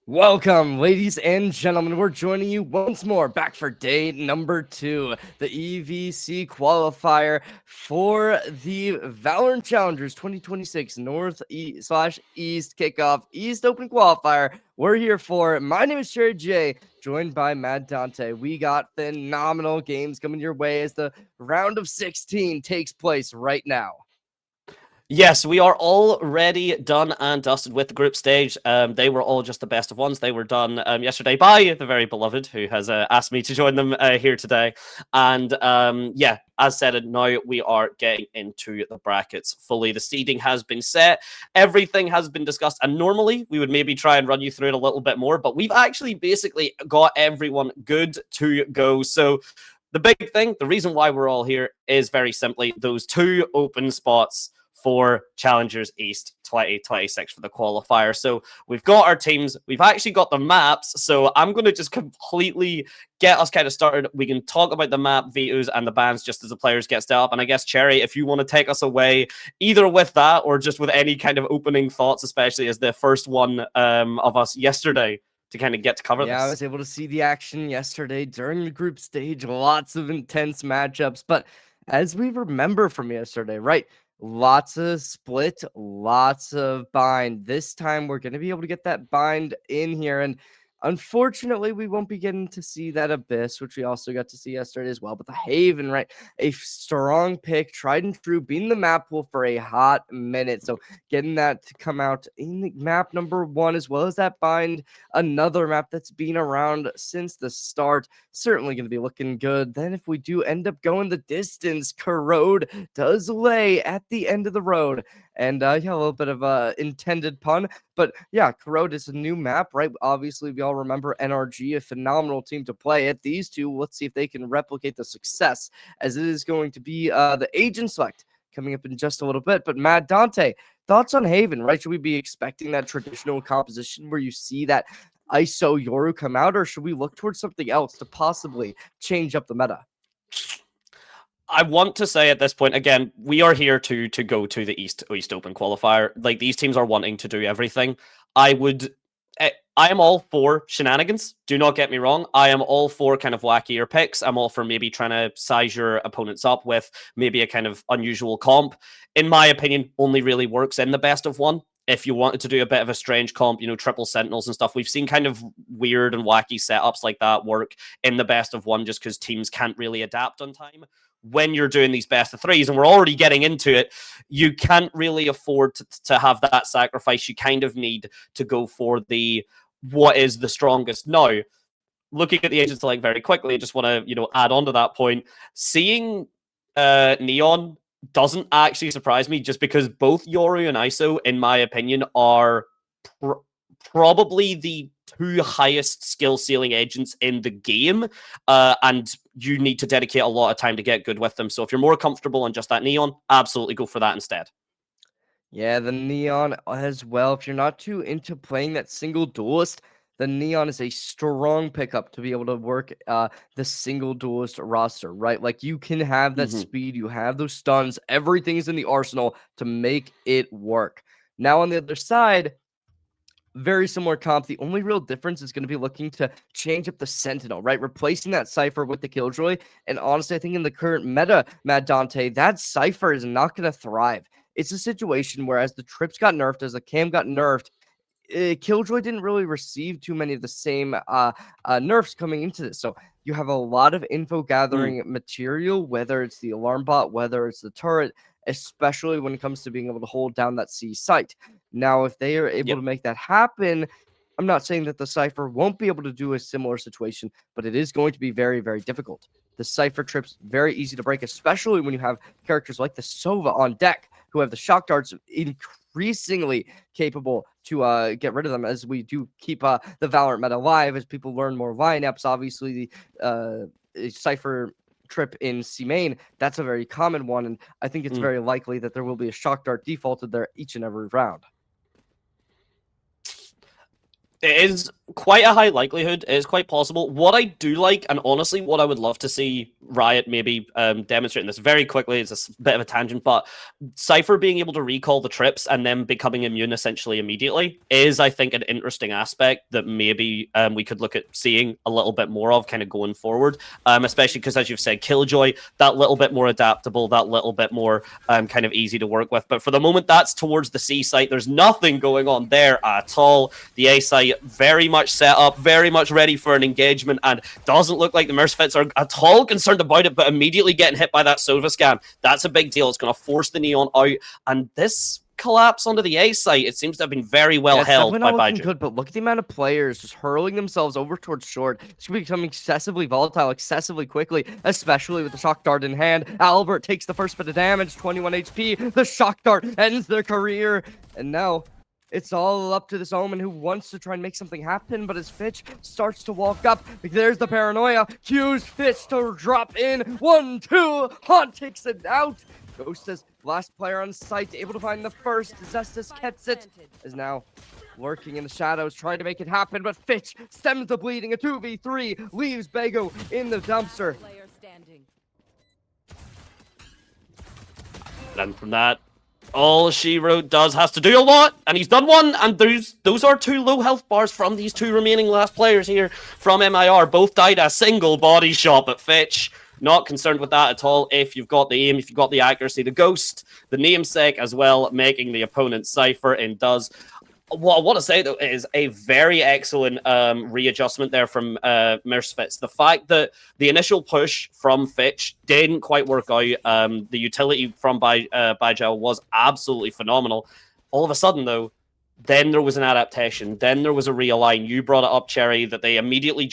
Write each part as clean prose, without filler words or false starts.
Welcome, ladies and gentlemen. We're joining you once more back for day number 2, the EVC qualifier for the Valorant Challengers 2026 North/East kickoff East Open qualifier. We're here for. My name is Sherry J, joined by Mad Dante. We got phenomenal games coming your way as the round of 16 takes place right now. Yes, we are already done and dusted with the group stage. They were all just the best of ones. They were done yesterday by the very beloved, who has asked me to join them here today. And yeah, as said, now we are getting into the brackets fully. The seeding has been set. Everything has been discussed. And normally we would maybe try and run you through it a little bit more, but we've actually basically got everyone good to go. So the big thing, the reason why we're all here is very simply those 2 open spots for Challengers East 2026 for the qualifier. So we've got our teams, we've actually got the maps, so I'm going to just completely get us kind of started. We can talk about the map vetoes and the bans just as the players get set up, and I guess, Cherry, if you want to take us away either with that or just with any kind of opening thoughts, especially as the first one of us yesterday to kind of get to cover this. Yeah, I was able to see the action yesterday during the group stage. Lots of intense matchups. But as we remember from yesterday, right? Lots of split, lots of bind. This time we're going to be able to get that bind in here. And unfortunately, we won't be getting to see that Abyss, which we also got to see yesterday as well. But the Haven, right? A strong pick, tried and true, being the map pool for a hot minute. So getting that to come out in map number 1, as well as that bind, another map that's been around since the start. Certainly going to be looking good. Then if we do end up going the distance, Corrode does lay at the end of the road. And yeah, a little bit of a intended pun. But yeah, Corrode is a new map, right? Obviously, we all remember NRG, a phenomenal team to play at. These two, let's see if they can replicate the success, as it is going to be the Agent Select coming up in just a little bit. But Mad Dante, thoughts on Haven, right? Should we be expecting that traditional composition where you see that ISO Yoru come out, or should we look towards something else to possibly change up the meta? I want to say at this point, again, we are here to go to the East Open qualifier. Like, these teams are wanting to do everything. I am all for shenanigans. Do not get me wrong. I am all for kind of wackier picks. I'm all for maybe trying to size your opponents up with maybe a kind of unusual comp. In my opinion, only really works in the best of one. If you wanted to do a bit of a strange comp, triple sentinels and stuff, we've seen kind of weird and wacky setups like that work in the best of one just because teams can't really adapt on time. When you're doing these best of 3s, and we're already getting into it, you can't really afford to have that sacrifice. You kind of need to go for what is the strongest. Now, looking at the Agent Select very quickly, I just want to, add on to that point. Seeing Neon doesn't actually surprise me, just because both Yoru and ISO, in my opinion, are probably the 2 highest skill ceiling agents in the game, and you need to dedicate a lot of time to get good with them. So if you're more comfortable on just that Neon, absolutely go for that instead. Yeah, the Neon as well. If you're not too into playing that single duelist, the Neon is a strong pickup to be able to work the single duelist roster, right? Like, you can have that speed, you have those stuns, everything is in the arsenal to make it work. Now, on the other side, very similar comp. The only real difference is going to be looking to change up the Sentinel, right? Replacing that Cypher with the Killjoy. And honestly, I think in the current meta, Mad Dante, that Cypher is not going to thrive. It's a situation where, as the Trips got nerfed, as the Cam got nerfed, Killjoy didn't really receive too many of the same nerfs coming into this. So you have a lot of info gathering material, whether it's the alarm bot, whether it's the turret, especially when it comes to being able to hold down that C site. Now, if they are able to make that happen, I'm not saying that the Cypher won't be able to do a similar situation, but it is going to be very, very difficult. The Cypher trips very easy to break, especially when you have characters like the Sova on deck who have the shock darts increasingly capable to get rid of them, as we do keep the Valorant meta alive as people learn more lineups. Obviously, the Cypher trip in C main, that's a very common one, and I think it's very likely that there will be a shock dart defaulted there each and every round. It is quite a high likelihood. It is quite possible. What I do like, and honestly, what I would love to see Riot maybe demonstrating this very quickly, is a bit of a tangent, but Cypher being able to recall the trips and then becoming immune essentially immediately is, I think, an interesting aspect that maybe we could look at seeing a little bit more of kind of going forward, especially because, as you've said, Killjoy, that little bit more adaptable, that little bit more kind of easy to work with. But for the moment, that's towards the C site. There's nothing going on there at all. The A site very much set up, very much ready for an engagement, and doesn't look like the MIRsfits are at all concerned about it, but immediately getting hit by that Sova scan. That's a big deal. It's going to force the Neon out, and this collapse onto the A site, it seems to have been very well held by Baigiau. Good, but look at the amount of players just hurling themselves over towards short. It's going to become excessively volatile, excessively quickly, especially with the shock dart in hand. Albert takes the first bit of damage, 21 HP. The shock dart ends their career, and now it's all up to this Omen who wants to try and make something happen, but as Fitch starts to walk up, there's the paranoia. Cues Fitch to drop in. 1-2. Haunt takes it out. Ghost is last player on site, able to find the first. Zestus gets it, is now lurking in the shadows, trying to make it happen, but Fitch stems the bleeding. A 2v3 leaves Baigiau in the dumpster. And from that, all Shiro has to do a lot, and he's done one, and those are 2 low health bars from these 2 remaining last players here from MIR. Both died a single body shot, but Fitch, not concerned with that at all. If you've got the aim, if you've got the accuracy, the Ghost, the namesake as well, making the opponent Cypher, and does. What I want to say, though, is a very excellent readjustment there from MIRsfits. The fact that the initial push from Fitch didn't quite work out, the utility from Baigiau was absolutely phenomenal. All of a sudden, though, then there was an adaptation. Then there was a realign. You brought it up, Cherry, that they immediately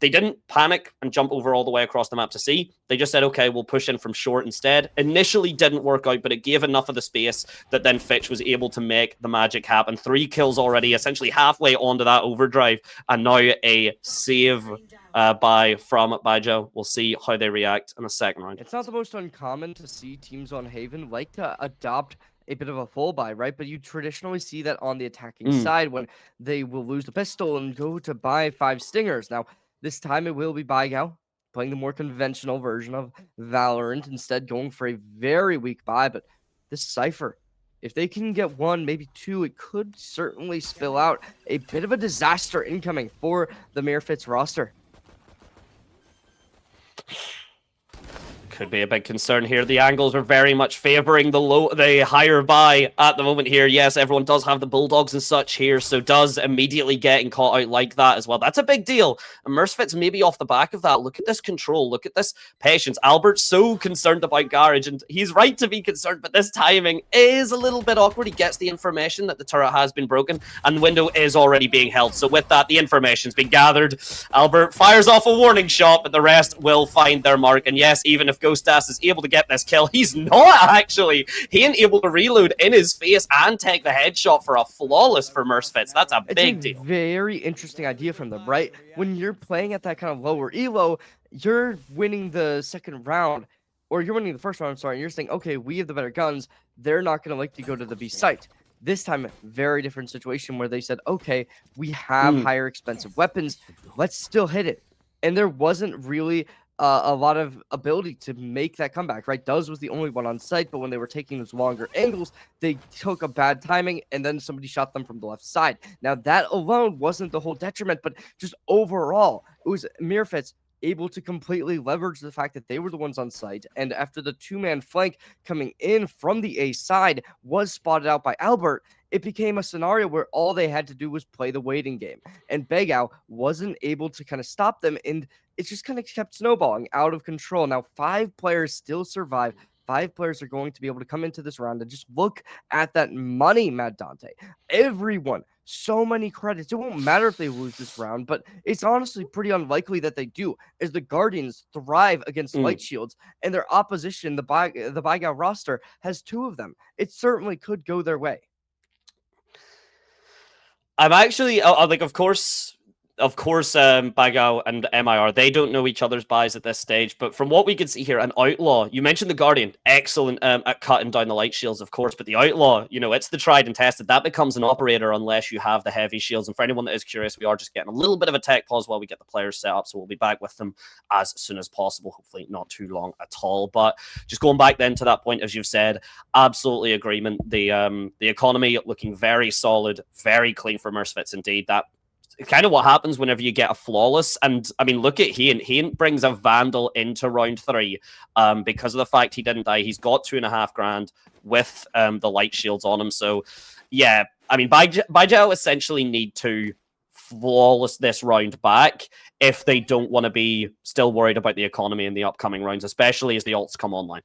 they didn't panic and jump over all the way across the map to C. They just said, okay, we'll push in from short instead. Initially didn't work out, but it gave enough of the space that then Fitch was able to make the magic happen. 3 kills already, essentially halfway onto that overdrive, and now a save from Baigiau. We'll see how they react in the second round. It's not the most uncommon to see teams on Haven like to adopt a bit of a full buy, right? But you traditionally see that on the attacking side when they will lose the pistol and go to buy 5 stingers. Now, this time it will be Baigiau playing the more conventional version of Valorant, instead going for a very weak buy. But this Cypher, if they can get 1, maybe 2, it could certainly spill out a bit of a disaster incoming for the MIRsfits roster. Could be a big concern here. The angles are very much favoring the higher buy at the moment here. Yes, everyone does have the bulldogs and such here, so does immediately getting caught out like that as well. That's a big deal. And MIRsfits maybe off the back of that. Look at this control. Look at this patience. Albert's so concerned about Garage, and he's right to be concerned, but this timing is a little bit awkward. He gets the information that the turret has been broken, and the window is already being held. So with that, the information's been gathered. Albert fires off a warning shot, but the rest will find their mark. And yes, even if Ghostas is able to get this kill, he's not actually. He ain't able to reload in his face and take the headshot for a flawless for MIRsfits. That's a big deal. Very interesting idea from them, right? When you're playing at that kind of lower elo, you're winning the second round, or you're winning the first round, sorry, and you're saying, okay, we have the better guns. They're not going to like to go to the B site. This time, very different situation where they said, okay, we have higher expensive weapons. Let's still hit it. And there wasn't really a lot of ability to make that comeback, right? Duz was the only one on site, but when they were taking those longer angles, they took a bad timing, and then somebody shot them from the left side. Now, that alone wasn't the whole detriment, but just overall, it was MIRsfits able to completely leverage the fact that they were the ones on site, and after the 2-man flank coming in from the A side was spotted out by Albert, it became a scenario where all they had to do was play the waiting game, and Baigiau wasn't able to kind of stop them, and it just kind of kept snowballing out of control. Now, 5 players still survive. 5 players are going to be able to come into this round, and just look at that money, Mad Dante. Everyone, so many credits. It won't matter if they lose this round, but it's honestly pretty unlikely that they do, as the Guardians thrive against light shields, and their opposition, the Baigiau roster, has 2 of them. It certainly could go their way. I'm actually, like, of course, of course, Baigiau and MIR, they don't know each other's buys at this stage. But from what we can see here, an Outlaw, you mentioned the Guardian, excellent at cutting down the light shields, of course. But the Outlaw, it's the tried and tested. That becomes an operator unless you have the heavy shields. And for anyone that is curious, we are just getting a little bit of a tech pause while we get the players set up. So we'll be back with them as soon as possible. Hopefully not too long at all. But just going back then to that point, as you've said, absolutely agreement. The economy looking very solid, very clean for MIRsfits indeed. That kind of what happens whenever you get a flawless. And I mean, look at Hain. Hain brings a Vandal into round 3 because of the fact he didn't die. He's got 2.5 grand with the light shields on him. So, yeah, I mean, Baigiau essentially need to flawless this round back if they don't want to be still worried about the economy in the upcoming rounds, especially as the alts come online.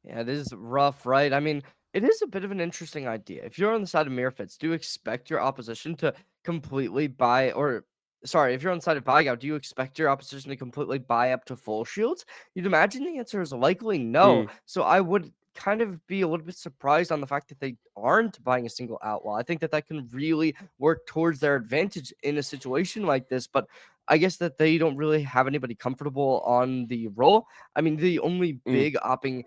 Yeah, it is rough, right? I mean, it is a bit of an interesting idea. If you're on the side of MIRsfits, do you expect your opposition to completely buy, or sorry, if you're on the side of Baigiau, do you expect your opposition to completely buy up to full shields? You'd imagine the answer is likely no. So I would kind of be a little bit surprised on the fact that they aren't buying a single outlaw. I think that that can really work towards their advantage in a situation like this, but I guess that they don't really have anybody comfortable on the role. I mean, the only big opping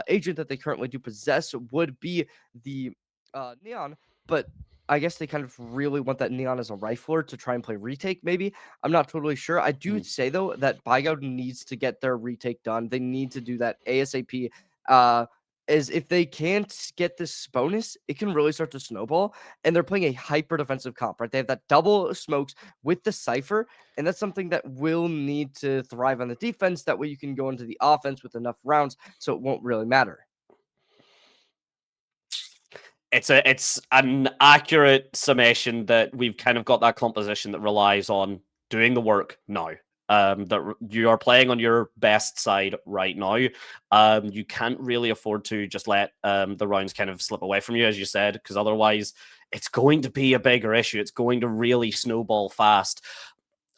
agent that they currently do possess would be the Neon, but I guess they kind of really want that Neon as a rifler to try and play retake, maybe. I'm not totally sure. I do say, though, that Baigiau needs to get their retake done. They need to do that ASAP. Is if they can't get this bonus, it can really start to snowball. And they're playing a hyper defensive comp, right? They have that double smokes with the Cypher, and that's something that will need to thrive on the defense. That way you can go into the offense with enough rounds, so it won't really matter. It's an accurate summation that we've kind of got that composition that relies on doing the work now. That you are playing on your best side right now. You can't really afford to just let the rounds kind of slip away from you, as you said, because otherwise it's going to be a bigger issue. It's going to really snowball fast.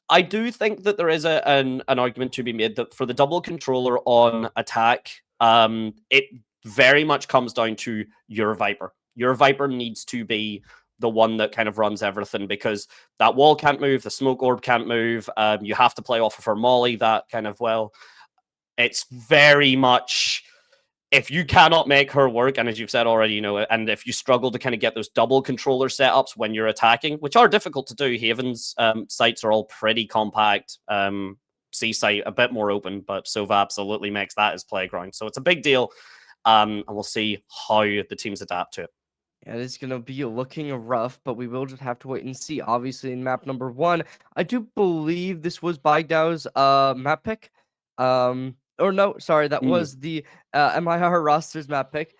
I do think that there is an argument to be made that for the double controller on attack, it very much comes down to your Viper. Your Viper needs to be the one that kind of runs everything because that wall can't move, the smoke orb can't move. You have to play off of her molly. That kind of it's very much if you cannot make her work, and as you've said already, and if you struggle to kind of get those double controller setups when you're attacking, which are difficult to do, Haven's sites are all pretty compact. C site a bit more open, but Sova absolutely makes that his playground. So it's a big deal, and we'll see how the teams adapt to it. Yeah, it's going to be looking rough, but we will just have to wait and see. Obviously, in map number 1, I do believe this was Baigiau's map pick. Or no, sorry, that was the MIR roster's map pick.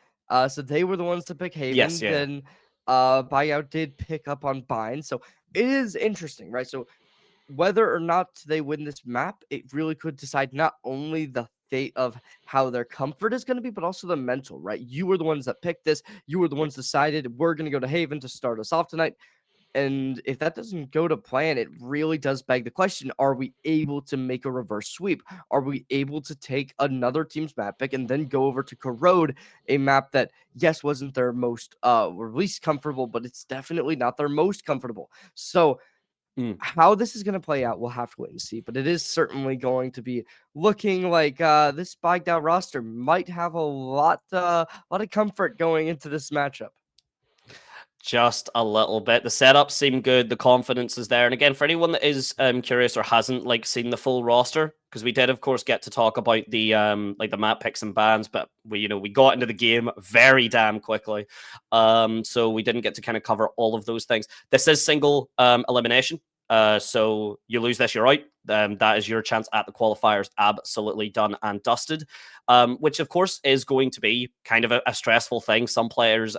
So they were the ones to pick Haven. Yes, yeah. Then Baigiau did pick up on Bind. So it is interesting, right? So whether or not they win this map, it really could decide not only the fate of how their comfort is going to be, but also the mental, right? You were the ones that picked this. You were the ones decided we're going to go to Haven to start us off tonight. And if that doesn't go to plan, it really does beg the question, are we able to make a reverse sweep? Are we able to take another team's map pick and then go over to Corrode, a map that, yes, wasn't their most or least comfortable, but it's definitely not their most comfortable. So how this is going to play out, we'll have to wait and see. But it is certainly going to be looking like this Baigiau roster might have a lot of comfort going into this matchup. Just a little bit. The setups seem good. The confidence is there. And again, for anyone that is curious or hasn't seen the full roster, because we did, of course, get to talk about the the map picks and bans, but we got into the game very damn quickly, so we didn't get to kind of cover all of those things. This is single elimination. So you lose this, you're out. That is your chance at the qualifiers absolutely done and dusted, which of course is going to be kind of a stressful thing. Some players,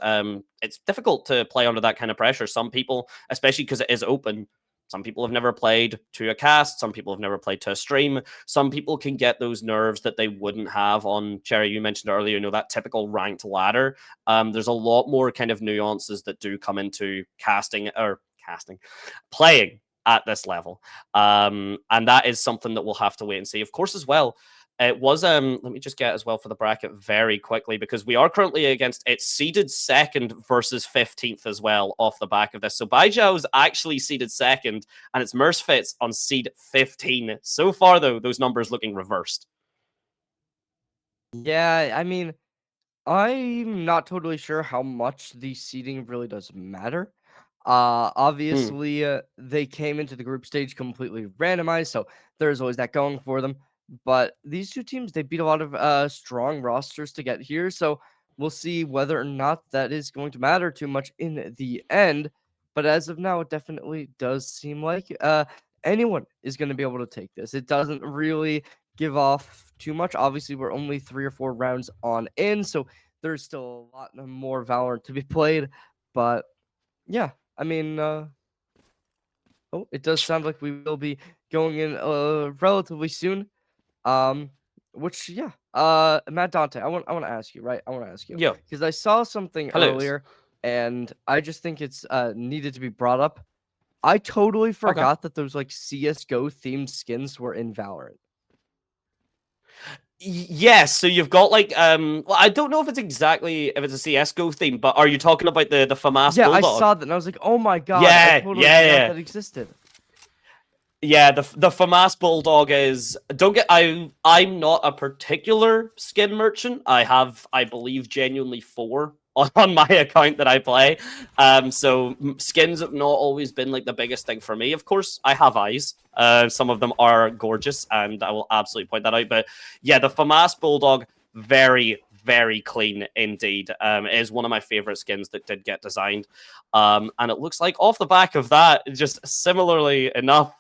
it's difficult to play under that kind of pressure. Some people, especially because it is open, some people have never played to a cast. Some people have never played to a stream. Some people can get those nerves that they wouldn't have on, Cherry, you mentioned earlier, that typical ranked ladder. There's a lot more kind of nuances that do come into playing at this level. And that is something that we'll have to wait and see. Of course, as well, It was let me just get as well for the bracket very quickly, because we are currently against, it's seeded second versus 15th as well off the back of this. So Baigiau is actually seeded second, and it's MIRsfit's on seed 15. So far though, those numbers looking reversed. Yeah, I mean, I'm not totally sure how much the seeding really does matter. Hmm. Obviously, they came into the group stage completely randomized, so there's always that going for them. But these two teams, they beat a lot of strong rosters to get here, so we'll see whether or not that is going to matter too much in the end. But as of now, it definitely does seem like anyone is going to be able to take this. It doesn't really give off too much. Obviously, we're only 3 or 4 rounds on in, so there's still a lot more Valorant to be played. But yeah, I mean, oh, it does sound like we will be going in relatively soon. Um, which yeah, Matt Dante, I want to ask you, right? I want to ask you Yeah. because I saw something Hello. earlier, and I just think it's needed to be brought up. I totally Okay. forgot that those like CS:GO themed skins were in Valorant. Yes, so you've got like well, I don't know if it's exactly if it's a CS:GO theme, but are you talking about the FAMAS Yeah, I Bulldog? saw that and I was like, oh my god, I Yeah, totally yeah, forgot yeah. that existed. Yeah, the FAMAS Bulldog is, don't get, I'm not a particular skin merchant. I have, I believe, genuinely 4 on my account that I play. So skins have not always been like the biggest thing for me. Of course, I have eyes. Some of them are gorgeous, and I will absolutely point that out. But yeah, the FAMAS Bulldog, very, very clean indeed. Is one of my favorite skins that did get designed. And it looks like off the back of that, just similarly enough,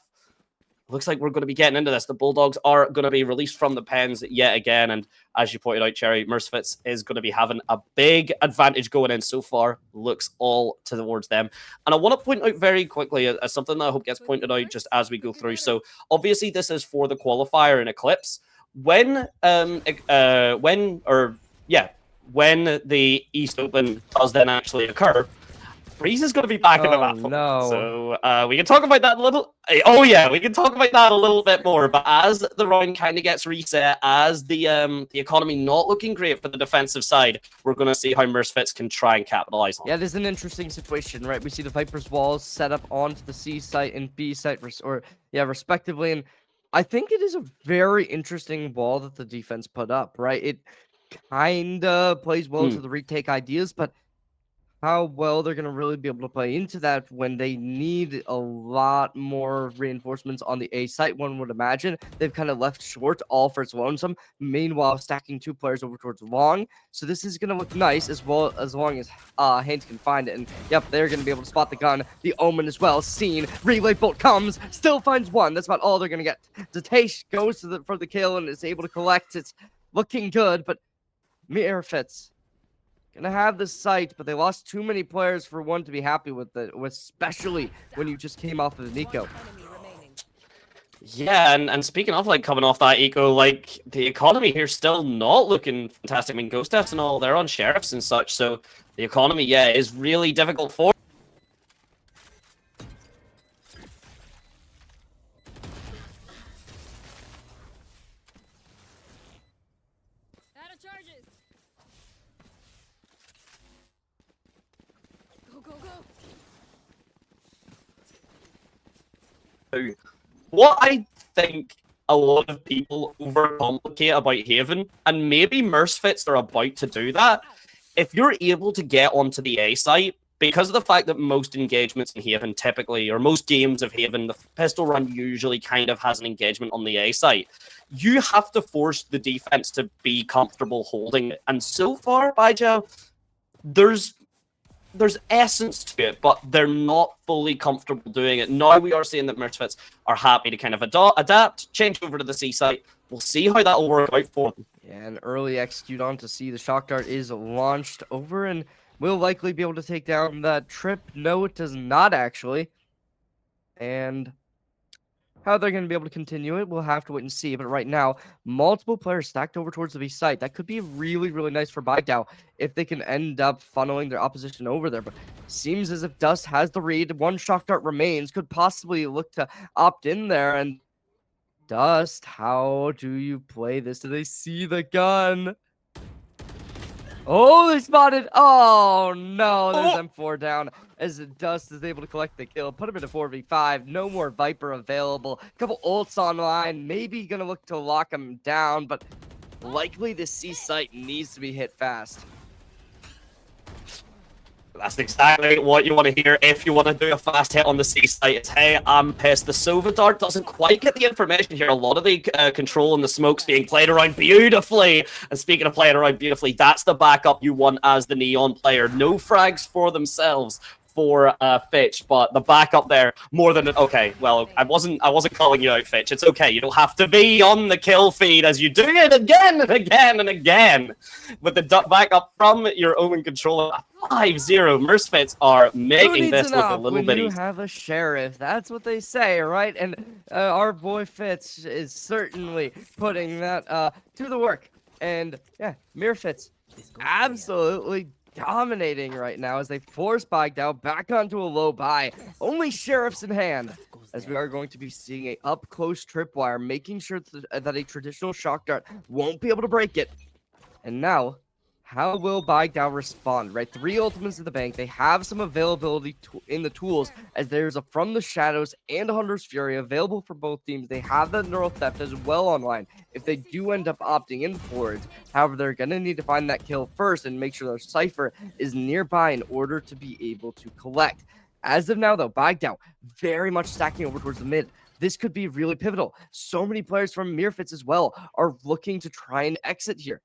looks like we're going to be getting into this. The Bulldogs are going to be released from the pens yet again. And as you pointed out, Cherry, MIRsfit is going to be having a big advantage going in so far. Looks all towards them. And I want to point out very quickly as something that I hope gets pointed out just as we go through. So obviously this is for the qualifier in Eclipse. When the East Open does then actually occur, Breeze is going to be back in the Oh map pool. no. So we can talk about that a little. Oh yeah, we can talk about that a little bit more. But as the round kind of gets reset, as the economy not looking great for the defensive side, we're going to see how MIRsfit can try and capitalize on. Yeah, this is an interesting situation, right? We see the Viper's walls set up onto the C site and B site, respectively. And I think it is a very interesting wall that the defense put up, right? It kind of plays well to the retake ideas, but how well they're going to really be able to play into that when they need a lot more reinforcements on the A site, one would imagine. They've kind of left short all for its lonesome, meanwhile stacking 2 players over towards long. So this is going to look nice as well as long as Haynes can find it. And yep, they're going to be able to spot the gun. The Omen as well, seen. Relay bolt comes, still finds one. That's about all they're going to get. Zatesh goes for the kill and is able to collect. It's looking good, but MIRsfit gonna have the site, but they lost too many players for one to be happy with it, especially when you just came off of Nico. Yeah, and speaking of like coming off that eco, like the economy here still not looking fantastic. I mean, Ghost Deaths and all, they're on sheriffs and such, so the economy, yeah, is really difficult for. Out of charges. Go, go, go. What I think a lot of people overcomplicate about Haven, and maybe MIRsfits are about to do that, if you're able to get onto the A site, because of the fact that most engagements in Haven typically, or most games of Haven, the pistol run usually kind of has an engagement on the A site, you have to force the defense to be comfortable holding it. And so far, Baijiao, there's essence to it, but they're not fully comfortable doing it. Now we are seeing that MIRsfits are happy to kind of adapt, change over to the C site. We'll see how that will work out for them. Yeah, and early execute on to see the shock dart is launched over and will likely be able to take down that trip. No, it does not actually. And how they're going to be able to continue it, we'll have to wait and see. But right now, multiple players stacked over towards the B site. That could be really, really nice for Baigiau if they can end up funneling their opposition over there. But seems as if Dust has the read. One shock dart remains. Could possibly look to opt in there. And Dust, how do you play this? Do they see the gun? Oh, they spotted. Oh, no. There's M4 down as Dust is able to collect the kill. Put him into 4v5. No more Viper available. A couple ults online. Maybe going to look to lock him down, but likely the C site needs to be hit fast. That's exactly what you want to hear if you want to do a fast hit on the C site. It's, hey, I'm pissed. The Sova Dart doesn't quite get the information here. A lot of the control and the smokes being played around beautifully. And speaking of playing around beautifully, that's the backup you want as the Neon player. No frags for themselves for Fitch, but the backup there more than okay. Well, I wasn't calling you out, Fitch. It's okay. You don't have to be on the kill feed as you do it again and again and again. With the backup from your own controller, 5-0. MIRsfit are making this look a little bit easy. You easy. have a sheriff. That's what they say, right? And our boy Fitz is certainly putting that to the work. And yeah, MIRsfit absolutely dominating right now as they force Baigiau back onto a low buy. Only sheriffs in hand, as we are going to be seeing a up-close tripwire, making sure that a traditional shock dart won't be able to break it. And now, how will Baigiau respond, right? 3 ultimates in the bank. They have some availability in the tools, as there's a From the Shadows and a Hunter's Fury available for both teams. They have the Neural Theft as well online if they do end up opting in for it. However, they're going to need to find that kill first and make sure their Cypher is nearby in order to be able to collect. As of now, though, Baigiau very much stacking over towards the mid. This could be really pivotal. So many players from MIRsfit as well are looking to try and exit here.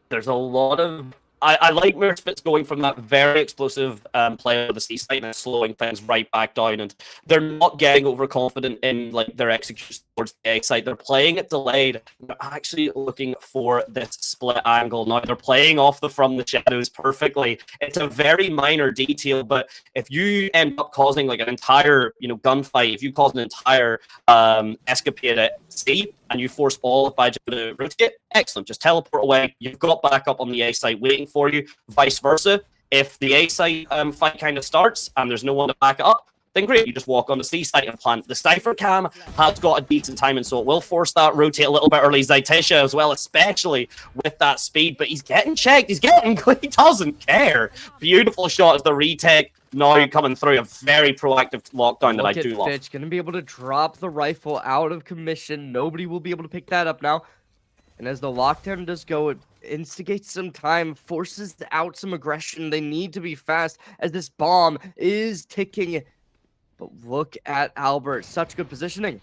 There's a lot of... I like MIRsfit's going from that very explosive play of the C site and slowing things right back down, and they're not getting overconfident in like their execution towards the A site. They're playing it delayed. They're actually looking for this split angle. Now they're playing off the From the Shadows perfectly. It's a very minor detail, but if you end up causing like an entire, gunfight, if you cause an entire escapade at C and you force all of Baigiau to rotate, excellent. Just teleport away. You've got backup on the A site waiting for you. Vice versa. If the A site fight kind of starts and there's no one to back it up, then great. You just walk on the C site and plant. The Cypher Cam has got a decent timing, so it will force that rotate a little bit early. Zytisha as well, especially with that speed, but he's getting checked. He doesn't care. Beautiful shot as the retake. Now coming through, a very proactive lockdown that I do love. Fitch gonna be able to drop the rifle out of commission. Nobody will be able to pick that up now. And as the lockdown does go, it instigates some time, forces out some aggression. They need to be fast as this bomb is ticking. But look at Albert, such good positioning.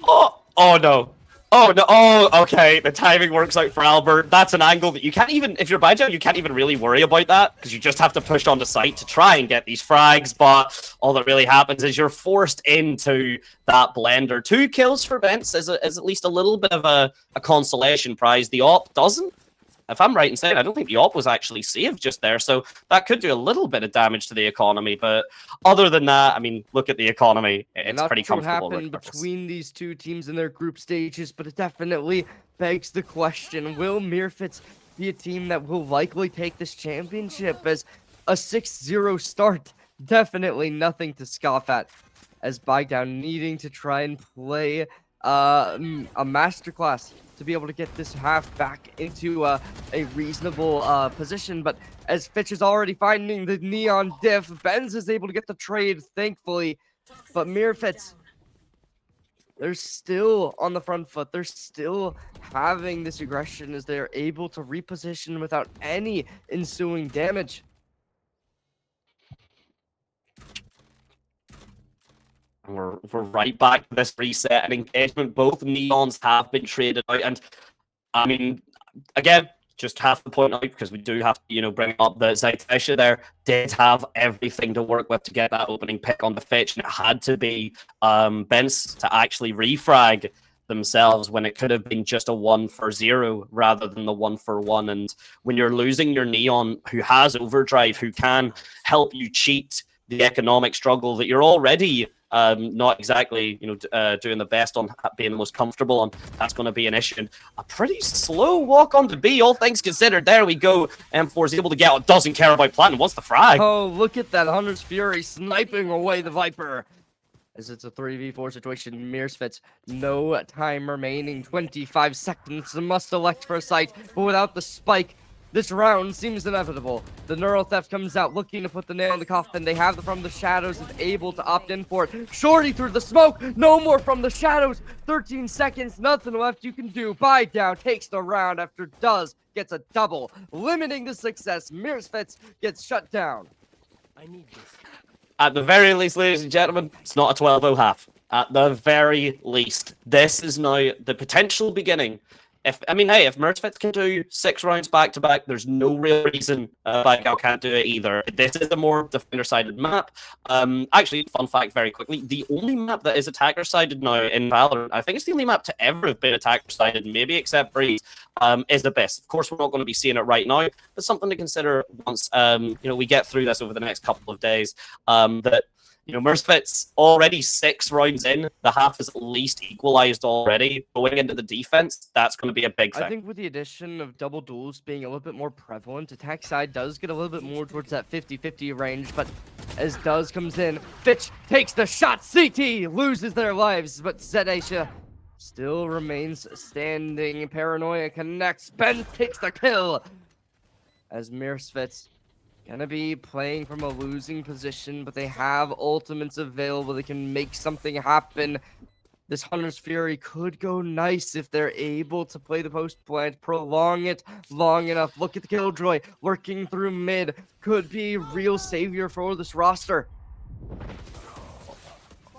Oh no. Oh, no. Oh, okay. The timing works out for Albert. That's an angle that you can't even, if you're Baigiau, you can't even really worry about that because you just have to push on the site to try and get these frags. But all that really happens is you're forced into that blender. 2 kills for Bence is at least a little bit of a consolation prize. The op doesn't. If I'm right in saying, I don't think the op was actually saved just there, so that could do a little bit of damage to the economy. But other than that, I mean, look at the economy; it's pretty comfortable. Not much between these two teams in their group stages, but it definitely begs the question: will MIRsfit be a team that will likely take this championship? As a 6-0 start, definitely nothing to scoff at. As Baigiau needing to try and play a masterclass to be able to get this half back into a reasonable position. But as Fitch is already finding the neon diff, Benz is able to get the trade, thankfully. But MIRsfit, they're still on the front foot. They're still having this aggression as they're able to reposition without any ensuing damage. We're right back to this reset and engagement. Both Neons have been traded out. And, I mean, again, just have to point out, because we do have to, bring up that Zytisha there did have everything to work with to get that opening pick on the Fitch. And it had to be Bence to actually refrag themselves when it could have been just a 1-for-0 rather than the 1-for-1. And when you're losing your Neon, who has overdrive, who can help you cheat the economic struggle that you're already not exactly, doing the best on being the most comfortable on. That's going to be an issue. And a pretty slow walk on to B, all things considered. There we go. M4 is able to get out. Doesn't care about planting. Wants the frag. Oh, look at that Hunter's Fury sniping away the Viper. As it's a 3v4 situation, MIRsfit, no time remaining, 25 seconds, must elect for a site, but without the spike, this round seems inevitable. The neural theft comes out, looking to put the nail in the coffin. They have the from the shadows, is able to opt in for it. Shorty through the smoke, no more from the shadows, 13 seconds, nothing left you can do. Baigiau takes the round after Does gets a double, limiting the success. MIRsfit gets shut down. I need this. At the very least, ladies and gentlemen, it's not a 12-0 half. At the very least, this is now the potential beginning. If MIRsfit can do 6 rounds back-to-back, there's no real reason Baigiau can't do it either. This is a more defender-sided map. Actually, fun fact very quickly, the only map that is attacker-sided now in Valorant, I think it's the only map to ever have been attacker-sided, maybe except Breeze, is Abyss. Of course, we're not going to be seeing it right now, but something to consider once we get through this over the next couple of days, that MIRsfit's already 6 rounds in. The half is at least equalized already. Going into the defense, that's going to be a big thing. I think with the addition of double duels being a little bit more prevalent, attack side does get a little bit more towards that 50-50 range, but as Does comes in, Fitch takes the shot, CT loses their lives, but Zedasha still remains standing. Paranoia connects, Ben takes the kill, as MIRsfit gonna be playing from a losing position, but they have ultimates available. They can make something happen. This Hunter's Fury could go nice if they're able to play the post plant, prolong it long enough. Look at the Killjoy working through mid. Could be real savior for this roster.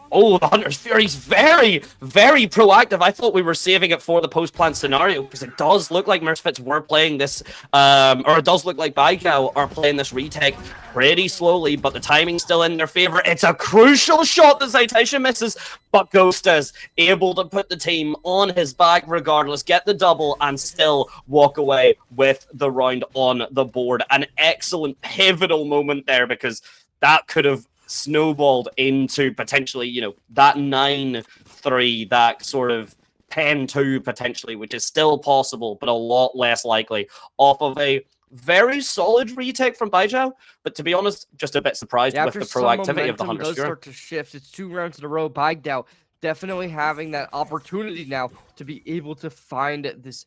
Oh, the Hunter's Fury's very, very proactive. I thought we were saving it for the post-plant scenario, because it does look like MIRsfit were playing this, or it does look like Baigiau are playing this retake pretty slowly, but the timing's still in their favor. It's a crucial shot that Citation misses, but Ghost is able to put the team on his back regardless, get the double, and still walk away with the round on the board. An excellent pivotal moment there, because that could have snowballed into potentially, that 9-3, that sort of 10-2 potentially, which is still possible, but a lot less likely off of a very solid retake from Baigiau. But to be honest, just a bit surprised with the proactivity of the Hunter's Fury. Start to shift. It's 2 rounds in a row. Baigiau definitely having that opportunity now to be able to find this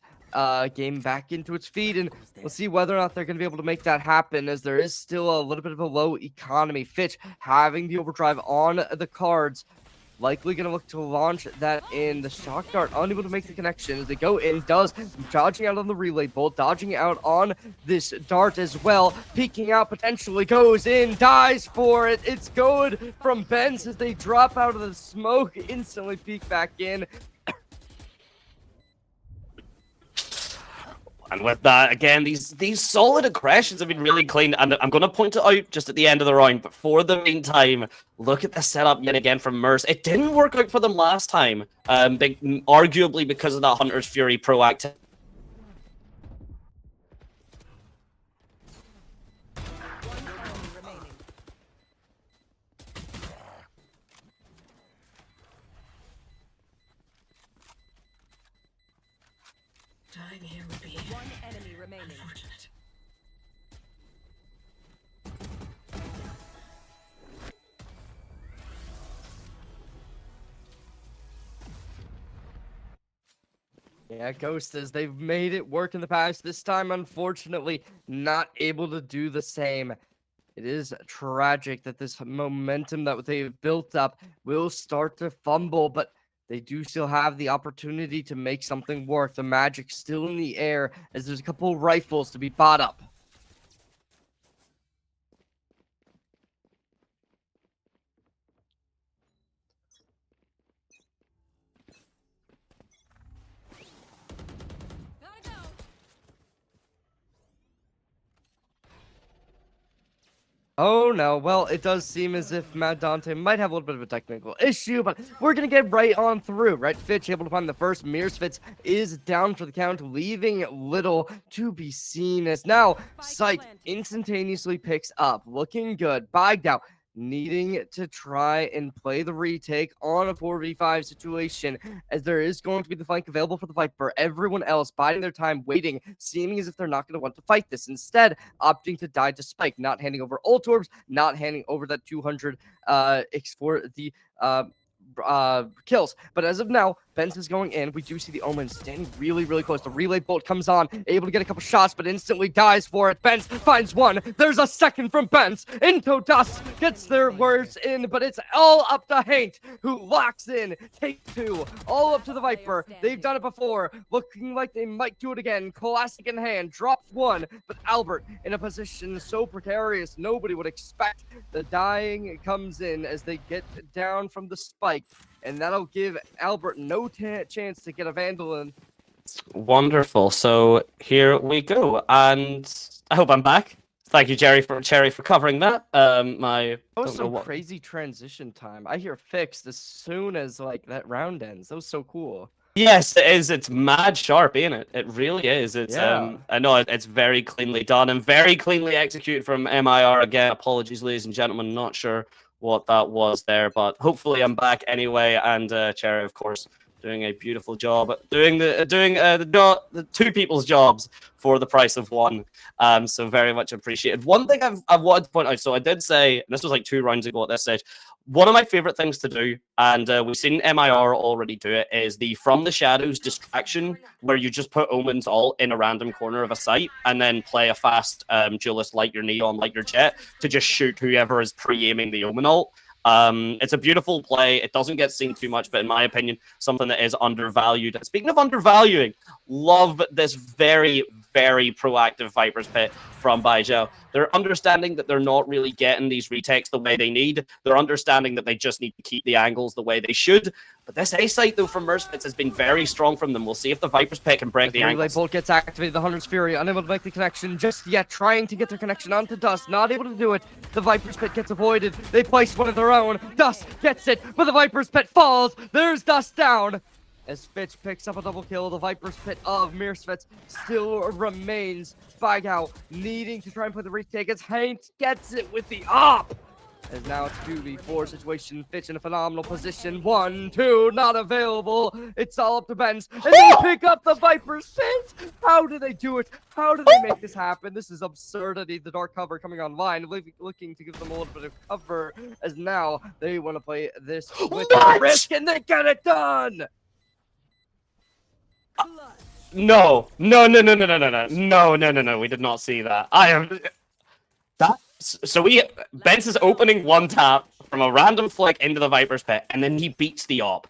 game back into its feet, and we'll see whether or not they're going to be able to make that happen, as there is still a little bit of a low economy. Fitch having the overdrive on the cards, likely going to look to launch that in. The shock dart unable to make the connection as they go in. Does dodging out on the relay bolt, dodging out on this dart as well, peeking out potentially, goes in, dies for it. It's good from Benz as they drop out of the smoke, instantly peek back in. And with that, again, these solid aggressions have been really clean. And I'm going to point it out just at the end of the round. But for the meantime, look at the setup yet again from MIRs. It didn't work out for them last time, arguably because of that Hunter's Fury proactive. Dying here would be One enemy remaining. unfortunate. Yeah, Ghost says they've made it work in the past. This time, unfortunately, not able to do the same. It is tragic that this momentum that they've built up will start to fumble, but they do still have the opportunity to make something work. The magic's still in the air as there's a couple rifles to be bought up. Gotta go. Oh no, well, it does seem as if Mad Dante might have a little bit of a technical issue, but we're gonna get right on through, right? Fitch able to find the first. MIRsfit is down for the count, leaving little to be seen as now Sight instantaneously picks up. Looking good. Baigiau needing to try and play the retake on a 4v5 situation, as there is going to be the flank available for the Viper. Everyone else biding their time, waiting, seeming as if they're not going to want to fight this. Instead, opting to die to Spike, not handing over ult orbs, not handing over that 200 for the kills. But as of now, Benz is going in. We do see the Omen standing really, really close. The relay bolt comes on, able to get a couple shots, but instantly dies for it. Benz finds one. There's a second from Benz. Into Dust gets their words in, but it's all up to Haint, who locks in. Take two. All up to the Viper. They've done it before. Looking like they might do it again. Classic in hand. Drops one, but Albert in a position so precarious, nobody would expect. The dying comes in as they get down from the spike, and that'll give Albert no chance to get a Vandal in. Wonderful. So here we go, and I hope I'm back. Thank you, Cherry, for covering that. That was don't know some what- crazy transition time. I hear fixed as soon as like that round ends. That was so cool. Yes, it is. It's mad sharp, ain't it? It really is. It's Yeah. I know it's very cleanly done and very cleanly executed from MIR. Again, apologies, ladies and gentlemen. Not sure what that was there, but hopefully I'm back anyway. And Cherry, of course, doing a beautiful job, doing the two people's jobs for the price of one. So very much appreciated. One thing I've wanted to point out. So I did say, and this was like 2 rounds ago at this stage. One of my favorite things to do, and we've seen MIR already do it, is the From the Shadows distraction, where you just put Omens all in a random corner of a site and then play a fast duelist like your Neon, like your Jet, to just shoot whoever is pre-aiming the Omen ult. It's a beautiful play. It doesn't get seen too much, but in my opinion, something that is undervalued. Speaking of undervaluing, love this very, very proactive Viper's Pit from Baigiau. They're understanding that they're not really getting these retakes the way they need. They're understanding that they just need to keep the angles the way they should. But this A site, though, from MIRsfit has been very strong from them. We'll see if the Viper's Pit can break the relay angles. bolt gets activated. The Hunter's Fury unable to make the connection just yet. Trying to get their connection onto Dust. Not able to do it. The Viper's Pit gets avoided. They place one of their own. Dust gets it, but the Viper's Pit falls. There's Dust down. As Fitch picks up a double kill, the Viper's Pit of MIRsfit still remains. Baigiau needing to try and put the retake as Haint gets it with the op. As now it's 2v4 situation. Fitch in a phenomenal position. 1, 2, not available. It's all up to Benz. And they pick up the Viper's Pit. How do they do it? How do they make this happen? This is absurdity. The dark cover coming online, looking to give them a little bit of cover. As now they want to play this with risk, and they get it done. No. We did not see that. Benz is opening one tap from a random flick into the Viper's Pit, and then he beats the op.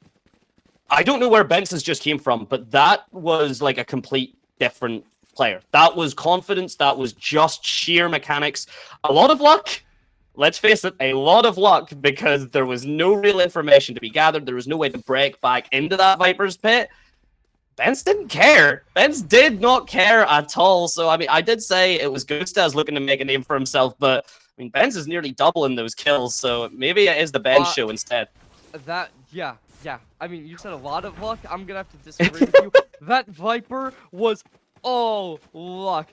I don't know where Benz's just came from, but that was like a complete different player. That was confidence. That was just sheer mechanics. A lot of luck. Let's face it, a lot of luck, because there was no real information to be gathered. There was no way to break back into that Viper's Pit. Benz didn't care. Benz did not care at all. So, I mean, I did say it was Gustas looking to make a name for himself, but, I mean, Benz is nearly doubling those kills, so maybe it is the Benz show instead. Yeah. I mean, you said a lot of luck. I'm gonna have to disagree with you. That Viper was all luck.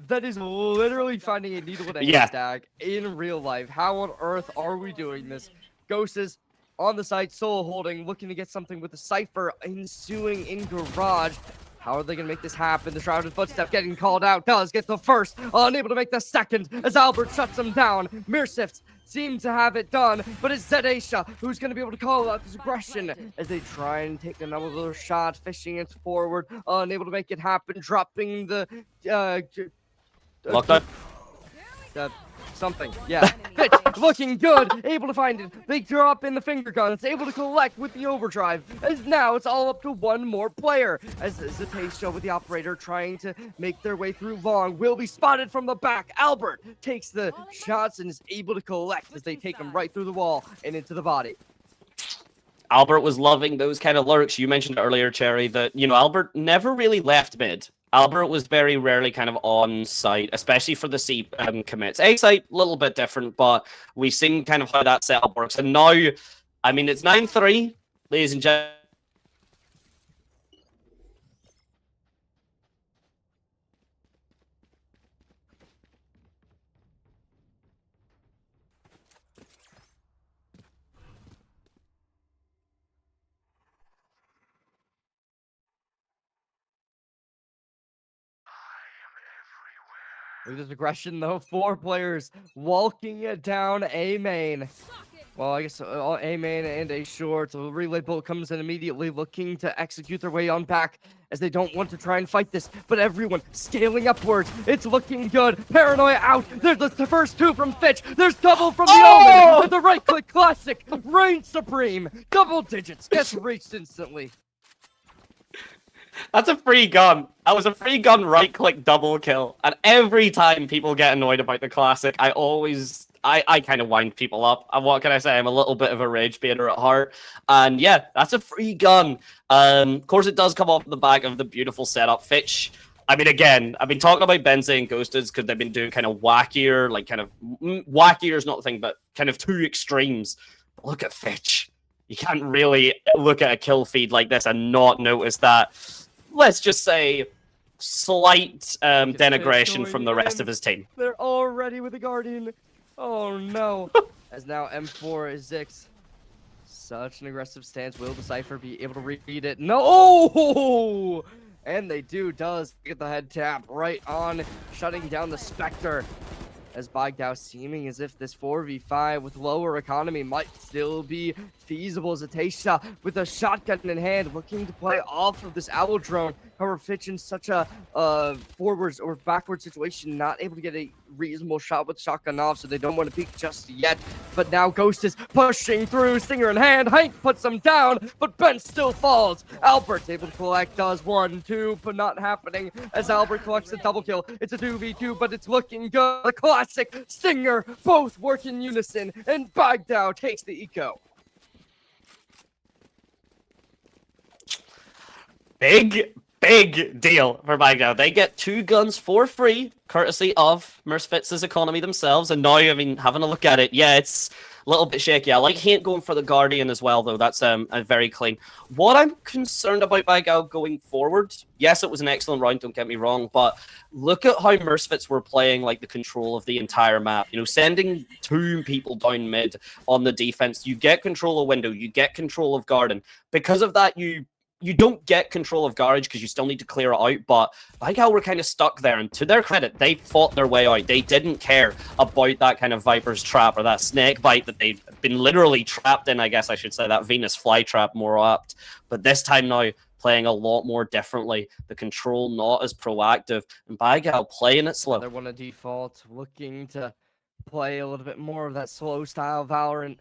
That is literally finding a needle in a haystack in real life. How on earth are we doing this? Ghost is on the site, solo holding, looking to get something with the Cypher ensuing in Garage. How are they going to make this happen? The Shrouded Footstep getting called out. Does get the first, unable to make the second as Albert shuts him down. MIRsfit seems to have it done, but it's Zedasha who's going to be able to call out this aggression as they try and take another shot, fishing it forward, unable to make it happen, dropping the Lockdown. Something. Yeah. Fitch looking good. Able to find it. They drop in the finger guns. Able to collect with the overdrive. As now it's all up to one more player. As Zetacia with the operator trying to make their way through long. Will be spotted from the back. Albert takes the shots and is able to collect as they take him right through the wall and into the body. Albert was loving those kind of lurks. You mentioned earlier, Cherry, that, you know, Albert never really left mid. Albert was very rarely kind of on site, especially for the C commits. A site, a little bit different, but we've seen kind of how that setup works. And now, I mean, it's 9-3, ladies and gentlemen. Look at this aggression though. 4 players walking it down A main. Well, I guess A main and A short. The relay bolt comes in immediately, looking to execute their way on back, as they don't want to try and fight this. But everyone scaling upwards. It's looking good. Paranoia out. There's the first 2 from Fitch. There's double from the Omen. And the right click classic reigns supreme. Double digits gets reached instantly. That's a free gun. That was a free gun right-click double kill. And every time people get annoyed about the classic, I kind of wind people up. And what can I say? I'm a little bit of a rage baiter at heart. And yeah, that's a free gun. Of course, it does come off the back of the beautiful setup. Fitch, I mean, again, I've been talking about Benze and Ghosted because they've been doing kind of wackier, like kind of wackier is not the thing, but kind of 2 extremes. But look at Fitch. You can't really look at a kill feed like this and not notice that, let's just say, slight denigration from the rest of his team. They're already with the Guardian. Oh no. As now M4 is Zix. Such an aggressive stance. Will the Cypher be able to read it? No! Oh! And they does get the head tap right on, shutting down the Spectre. As Baigiau seeming as if this 4v5 with lower economy might still be feasible. Zatasha with a shotgun in hand, looking to play off of this owl drone. However, Fitch in such a forwards or backward situation, not able to get a reasonable shot with shotgun off, so they don't want to peek just yet. But now Ghost is pushing through, Stinger in hand. Hank puts him down, but Ben still falls. Albert able to collect, does 1, 2, but not happening as Albert collects the double kill. It's a 2v2, but it's looking good. The classic Stinger, both work in unison, and Baigiau takes the eco. Big deal for Baigiau. They get 2 guns for free, courtesy of MIRsfit's economy themselves. And now, I mean, having a look at it, yeah, it's a little bit shaky. I like Haint going for the Guardian as well, though. That's a very clean. What I'm concerned about Baigiau going forward, yes, it was an excellent round, don't get me wrong, but look at how MIRsfit's were playing like the control of the entire map. You know, sending 2 people down mid on the defense, you get control of window, you get control of garden. Because of that, you don't get control of garage because you still need to clear it out, but Baigiau were kind of stuck there, and to their credit, they fought their way out. They didn't care about that kind of Viper's trap or that snake bite that they've been literally trapped in, I guess I should say, that Venus flytrap more apt. But this time now, playing a lot more differently, the control not as proactive, and Baigiau playing it slow. They want to default, looking to play a little bit more of that slow style Valorant,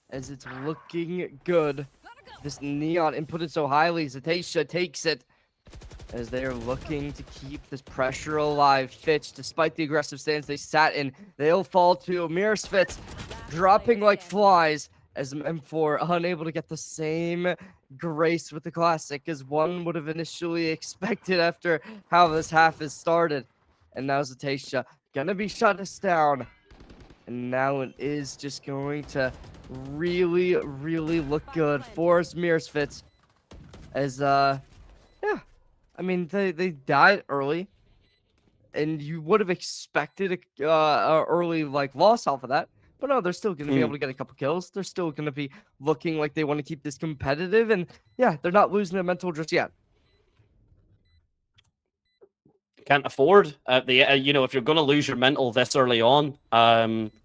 as it's looking good. This Neon inputted so highly, Zatasha takes it as they are looking to keep this pressure alive. Fitch, despite the aggressive stance they sat in, they'll fall to MIRsfit, dropping like flies as M4 unable to get the same grace with the classic as one would have initially expected after how this half has started. And now Zatasha gonna be shut us down. And now it is just going to really look good for MIRsfit. As, yeah. I mean, they died early. And you would have expected a early, like, loss off of that. But no, they're still going to be able to get a couple kills. They're still going to be looking like they want to keep this competitive. And, yeah, they're not losing their mental just yet. Can't afford you know, if you're going to lose your mental this early on,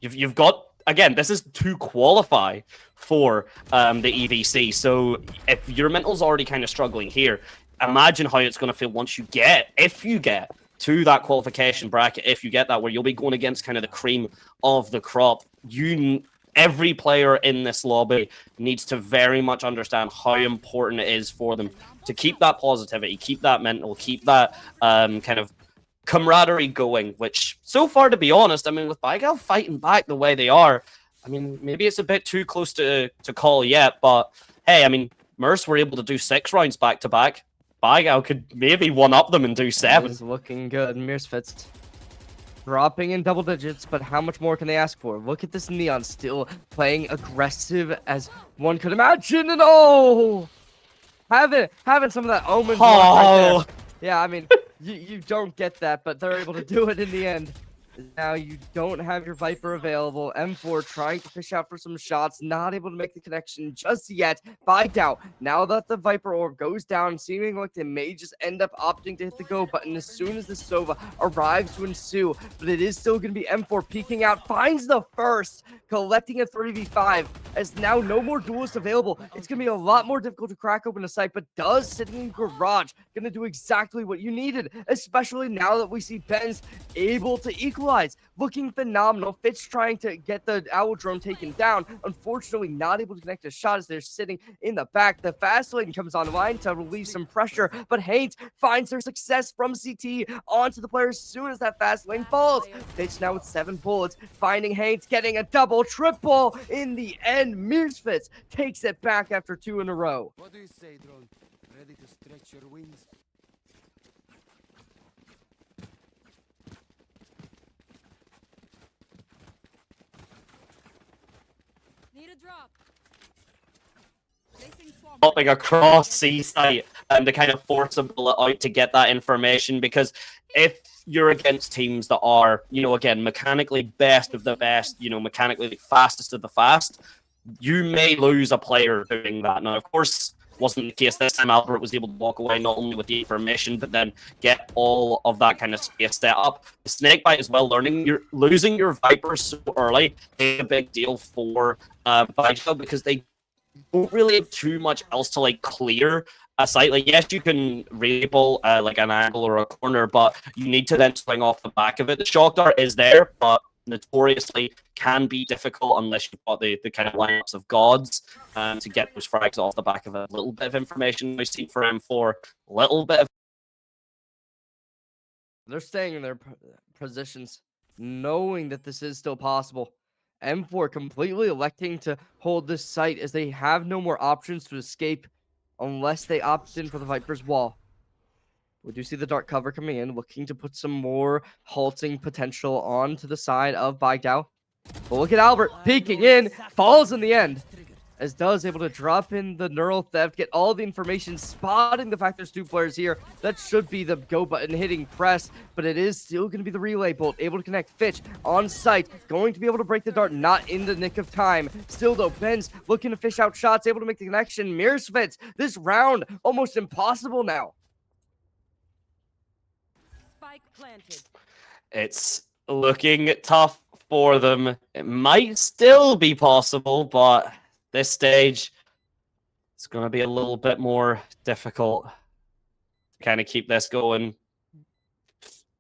you've got, again, this is to qualify for the EVC. So if your mental's already kind of struggling here, imagine how it's going to feel once you get, if you get to that qualification bracket, if you get that, where you'll be going against kind of the cream of the crop. Every player in this lobby needs to very much understand how important it is for them to keep that positivity, keep that mental, keep that kind of camaraderie going, which so far, to be honest, I mean, with Baigiau fighting back the way they are, I mean, maybe it's a bit too close to call yet, but hey, I mean, MIRs were able to do 6 rounds back to back. Baigiau could maybe one-up them and do 7. It's looking good. MIRsfit dropping in double digits, but how much more can they ask for? Look at this Neon still playing aggressive as one could imagine, and oh, having some of that Omen. Oh. Right, yeah, I mean, you don't get that, but they're able to do it in the end. Now you don't have your Viper available. M4 trying to fish out for some shots, not able to make the connection just yet. Baigiau, now that the Viper orb goes down, seeming like they may just end up opting to hit the go button as soon as the Sova arrives to ensue. But it is still going to be M4 peeking out, finds the first, collecting a 3v5. As now no more duelists available, it's going to be a lot more difficult to crack open a site, but does sitting in garage going to do exactly what you needed, especially now that we see Benz able to equalize. Looking phenomenal. Fitz trying to get the owl drone taken down. Unfortunately, not able to connect a shot as they're sitting in the back. The fast lane comes online to relieve some pressure, but Haynes finds their success from CT onto the player as soon as that fast lane falls. Fitz now with 7 bullets, finding Haynes, getting a double, triple in the end. MIRsfit takes it back after 2 in a row. What do you say, drone? Ready to stretch your wings? Need a drop. Placing swamp. Hopping across C site and to kind of force a bullet out to get that information, because if you're against teams that are, you know, again, mechanically best of the best, you know, mechanically the fastest of the fast, you may lose a player doing that. Now, of course, wasn't the case this time. Albert was able to walk away not only with the information, but then get all of that kind of space set up. The Snakebite as well, losing your Viper so early is a big deal for Baigiau, because they don't really have too much else to like clear a site. Like, yes, you can label like an angle or a corner, but you need to then swing off the back of it. The shock dart is there, but notoriously can be difficult unless you've got the kind of lineups of gods to get those frags off the back of it. A little bit of information we've seen for M4, a little bit of... They're staying in their positions, knowing that this is still possible. M4 completely electing to hold this site as they have no more options to escape unless they opt in for the Viper's wall. We do see the dark cover coming in, looking to put some more halting potential onto the side of Baigiau. But look at Albert peeking in, falls in the end, as does able to drop in the neural theft, get all the information, spotting the fact there's 2 players here. That should be the go button hitting press, but it is still going to be the relay bolt, able to connect Fitch on site, going to be able to break the dart, not in the nick of time. Still though, Ben's looking to fish out shots, able to make the connection. MIRsfit, this round almost impossible now. Spike planted. It's looking tough for them. It might still be possible, but this stage, it's going to be a little bit more difficult to kind of keep this going.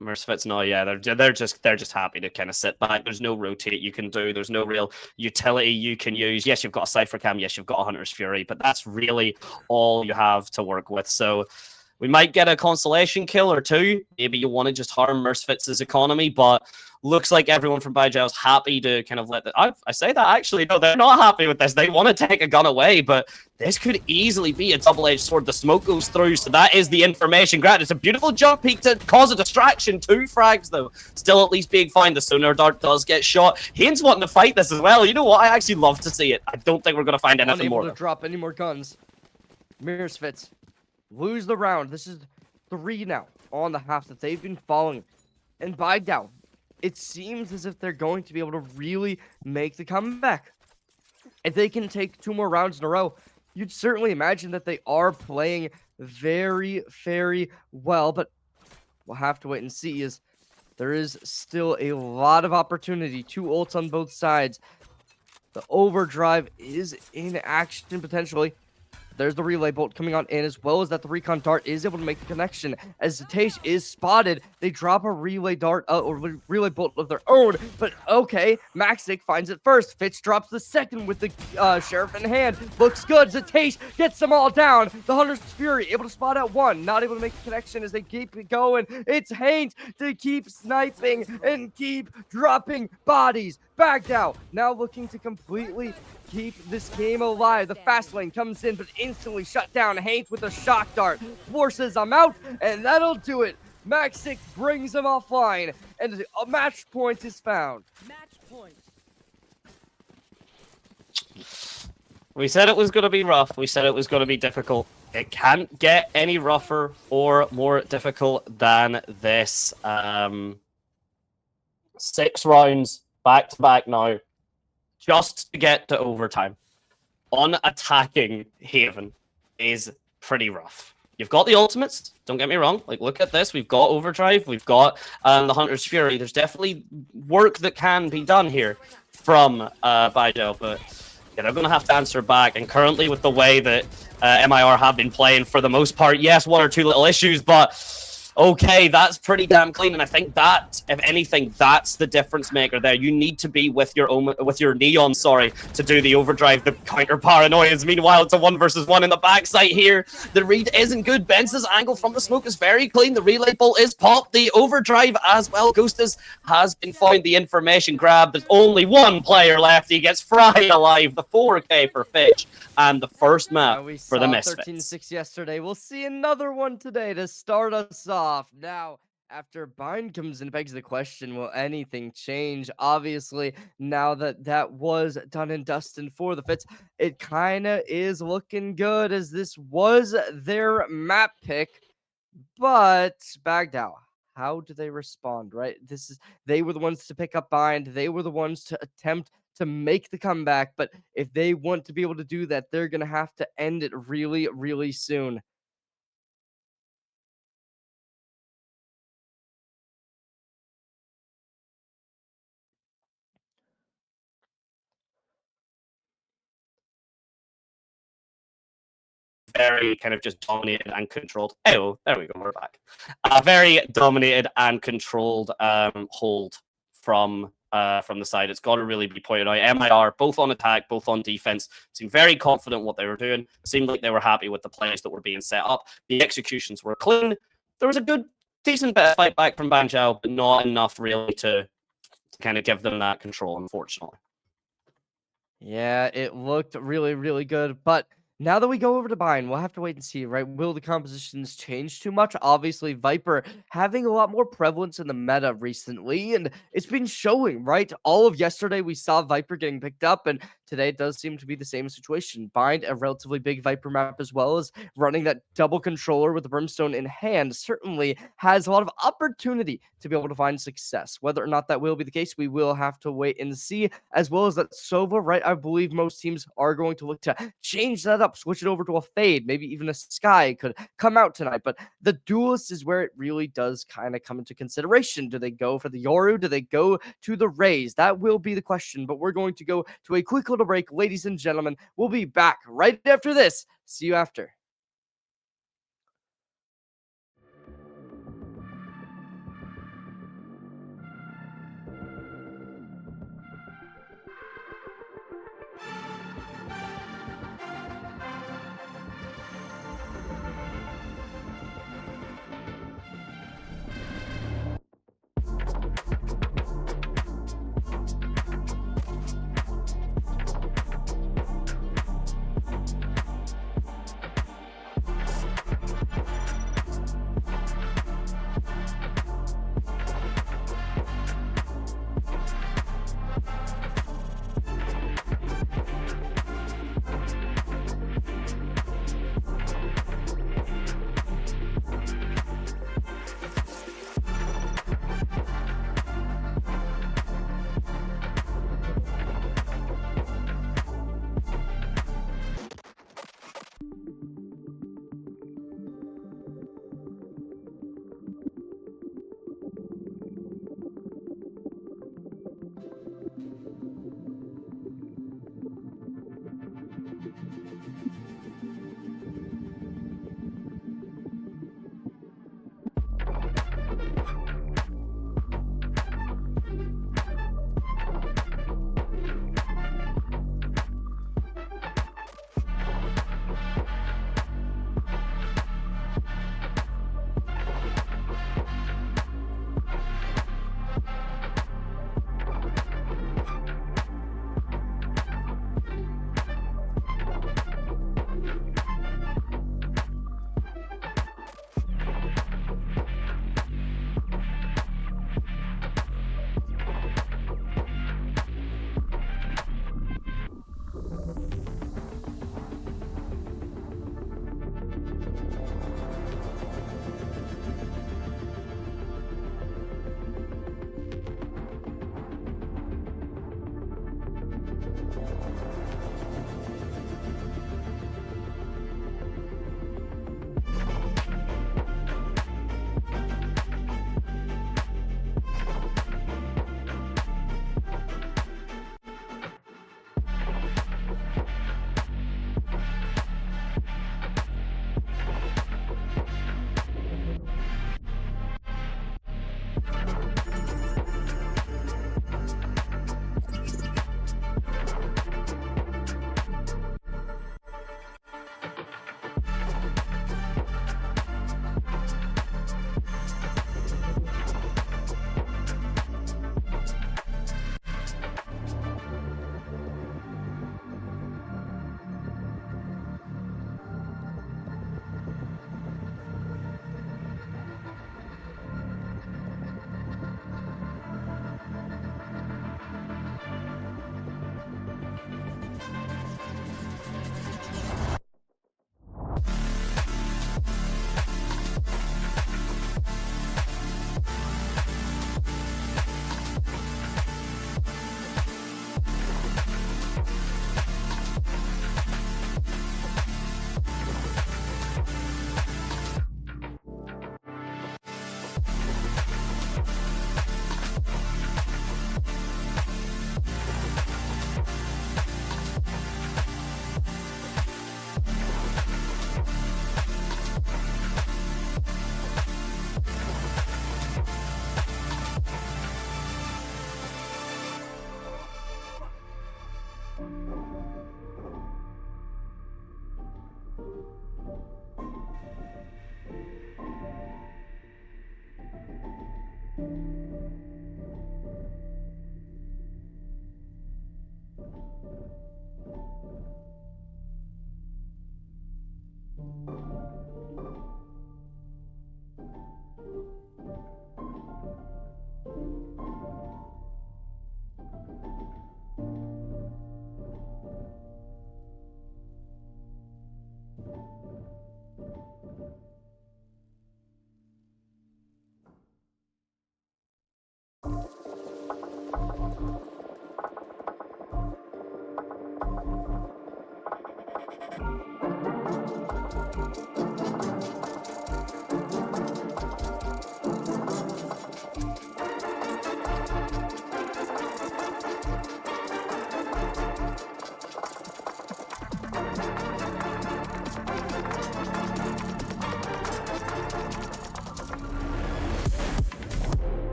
MIRsfit's no, yeah, they're just happy to kind of sit back. There's no rotate you can do. There's no real utility you can use. Yes, you've got a Cypher Cam. Yes, you've got a Hunter's Fury, but that's really all you have to work with. So we might get a consolation kill or 2. Maybe you want to just harm MIRsfit's economy, but looks like everyone from Baigiau is happy to kind of let I say that actually, no, they're not happy with this. They want to take a gun away, but this could easily be a double-edged sword. The smoke goes through, so that is the information. Granted, it's a beautiful jump peak to cause a distraction. 2 frags, though. Still at least being fine. The sonar dart does get shot. Haynes wanting to fight this as well. You know what? I actually love to see it. I don't think we're going to find anything more. Unable to drop any more guns. MIRsfit lose the round. This is 3 now on the half that they've been following. And Baigiau, it seems as if they're going to be able to really make the comeback. If they can take 2 more rounds in a row, you'd certainly imagine that they are playing very, very well. But we'll have to wait and see, as there is still a lot of opportunity. 2 ults on both sides. The overdrive is in action potentially. There's the relay bolt coming on in, as well as that the recon dart is able to make the connection. As Zateish is spotted, they drop a relay dart or relay bolt of their own. But okay, Maxic finds it first. Fitch drops the second with the Sheriff in hand. Looks good. Zateish gets them all down. The Hunter's Fury able to spot out 1. Not able to make the connection as they keep it going. It's Haynes to keep sniping and keep dropping bodies. Baigiau now looking to completely keep this game alive. The fast lane comes in, but instantly shut down. Haynes with a shock dart forces him out, and that'll do it. Maxic brings him offline, and a match point is found. Match point. We said it was going to be rough. We said it was going to be difficult. It can't get any rougher or more difficult than this. 6 rounds back to back now, just to get to overtime on attacking Haven is pretty rough. You've got the ultimates, don't get me wrong. Like, look at this. We've got Overdrive, we've got the Hunter's Fury. There's definitely work that can be done here from Baigiau, but yeah, they're going to have to answer back. And currently, with the way that MIR have been playing, for the most part, yes, 1 or 2 little issues, but okay, that's pretty damn clean. And I think that, if anything, that's the difference maker there. You need to be with your Neon, sorry, to do the overdrive, the counter paranoias. Meanwhile, it's a 1 versus 1 in the backside here. The read isn't good. Benz's angle from the smoke is very clean. The relay bolt is popped. The overdrive as well. Ghostus has been found. The information grab. There's only 1 player left. He gets fried alive. The 4K for Fitch. And the first map for the Misfits. 13-6 yesterday. We'll see another one today to start us off. Now, after Bind comes in, begs the question, will anything change? Obviously, now that was done and dusted for the Fits, it kind of is looking good, as this was their map pick. But Baigiau, how do they respond, right? They were the ones to pick up Bind. They were the ones to attempt to make the comeback, but if they want to be able to do that, they're going to have to end it really, really soon. Very kind of just dominated and controlled. Oh, there we go, we're back. Very dominated and controlled hold from the side. It's got to really be pointed out. MIR, both on attack, both on defense, seemed very confident what they were doing. Seemed like they were happy with the plays that were being set up. The executions were clean. There was a good, decent bit of fight back from Baigiau, but not enough really to kind of give them that control, unfortunately. Yeah, it looked really, really good, but now that we go over to Bind, we'll have to wait and see, right? Will the compositions change too much? Obviously, Viper having a lot more prevalence in the meta recently, and it's been showing, right? All of yesterday, we saw Viper getting picked up, and today it does seem to be the same situation. Bind, a relatively big Viper map, as well as running that double controller with the Brimstone in hand, certainly has a lot of opportunity to be able to find success. Whether or not that will be the case, we will have to wait and see, as well as that Sova, right? I believe most teams are going to look to change that up, switch it over to a Fade, maybe even a Sky could come out tonight. But the Duelist is where it really does kind of come into consideration. Do they go for the Yoru? Do they go to the Raze? That will be the question, but we're going to go to a quick little break. Ladies and gentlemen, we'll be back right after this. See you after.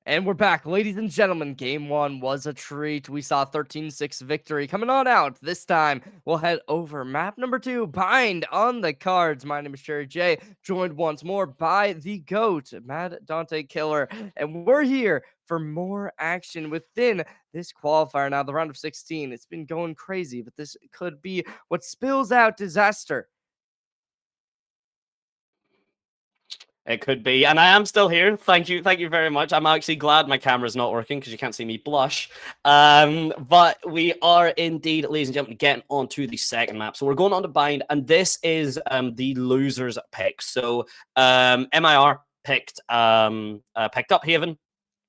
And we're back, ladies and gentlemen. Game one was a treat. We saw 13-6 victory coming on out. This time, we'll head over map number 2, Bind on the cards. My name is Cherry J, joined once more by the GOAT, Mad Dante Killer. And we're here for more action within this qualifier. Now, the round of 16, it's been going crazy, but this could be what spills out disaster. It could be, and I am still here. Thank you very much. I'm actually glad my camera's not working because you can't see me blush. But we are indeed, ladies and gentlemen, getting on to the second map. So we're going on to Bind, and this is the losers pick. So MIR picked up Haven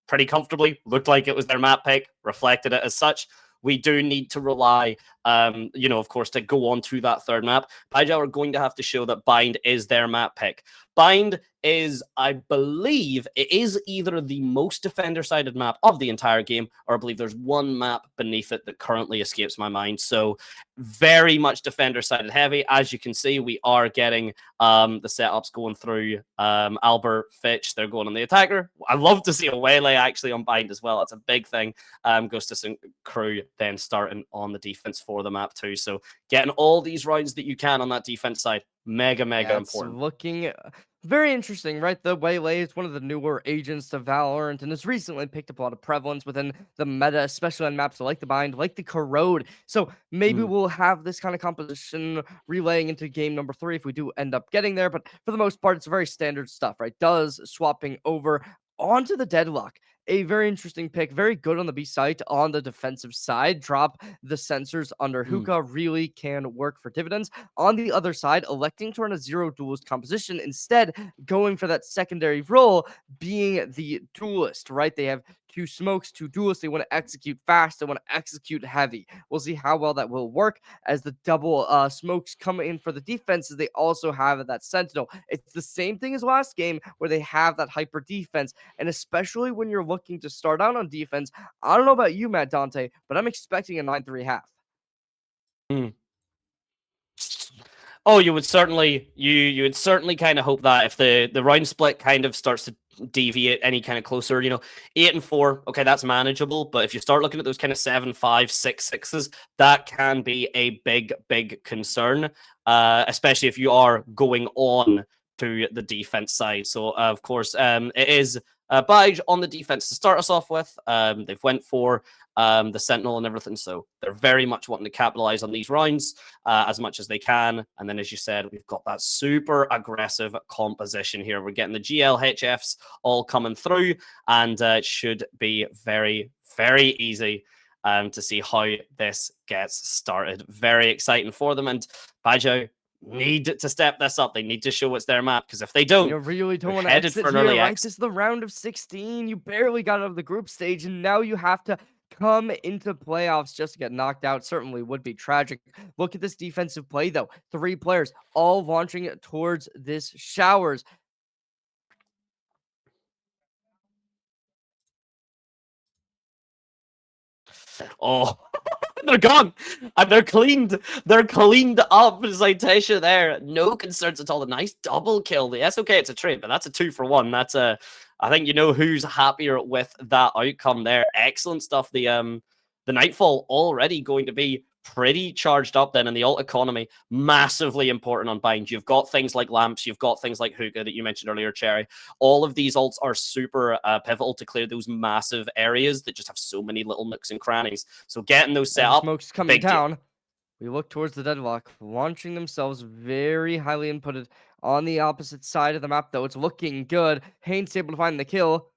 pretty comfortably. Looked like it was their map pick, reflected it as such. We do need to rely, of course, to go on to that third map. Baigiau are going to have to show that Bind is their map pick. Bind is, I believe, it is either the most defender-sided map of the entire game, or I believe there's one map beneath it that currently escapes my mind. So very much defender-sided heavy. As you can see, we are getting the setups going through Albert, Fitch. They're going on the attacker. I love to see a Waylay actually on Bind as well. It's a big thing. Ghostus and crew then starting on the defense for the map too. So getting all these rounds that you can on that defense side, mega important. It's looking very interesting, right? The Waylay is one of the newer agents to Valorant and has recently picked up a lot of prevalence within the meta, especially on maps like the Bind, like the Corrode. So maybe we'll have this kind of composition relaying into game number 3 if we do end up getting there. But for the most part, it's very standard stuff, right? Does swapping over onto the Deadlock. A very interesting pick, very good on the B site on the defensive side. Drop the sensors under Hookah really can work for dividends. On the other side, electing to run a zero duelist composition, instead going for that secondary role, being the duelist, right? They have 2 smokes, 2 duelists. They want to execute fast. They want to execute heavy. We'll see how well that will work as the double smokes come in for the defenses. They also have that sentinel. It's the same thing as last game where they have that hyper defense, and especially when you're looking to start out on defense. I don't know about you, Matt Dante, but I'm expecting a 9-3 half. Oh, you would certainly kind of hope that if the round split kind of starts to deviate any kind of closer, 8-4, okay, that's manageable. But if you start looking at those kind of 7-5, 6-6s, that can be a big concern, especially if you are going on to the defense side. So of course, it is Baij on the defense to start us off with. They've went for the Sentinel and everything, so they're very much wanting to capitalize on these rounds as much as they can. And then, as you said, we've got that super aggressive composition here. We're getting the GL all coming through, and it should be very easy to see how this gets started. Very exciting for them, and Baigiau need to step this up. They need to show it's their map, because if they don't, you really don't want to headed exit for an here, early right? exit. This is the round of 16. You barely got out of the group stage, and now you have to come into playoffs just to get knocked out. Certainly would be tragic. Look at this defensive play, though. 3 players all launching towards this showers. Oh, they're gone. And they're cleaned. They're cleaned up. Citation there. No concerns at all. A nice double kill. Yes, okay, it's a trade, but that's a 2-for-1. That's a. I think you know who's happier with that outcome there. Excellent stuff. The Nightfall already going to be pretty charged up then, in the ult economy, massively important on Bind. You've got things like lamps, you've got things like hookah that you mentioned earlier, Cherry. All of these ults are super pivotal to clear those massive areas that just have so many little nooks and crannies. So getting those set up, Smoke's coming down. We look towards the Deadlock, launching themselves very highly inputted on the opposite side of the map, though. It's looking good. Hain's able to find the kill.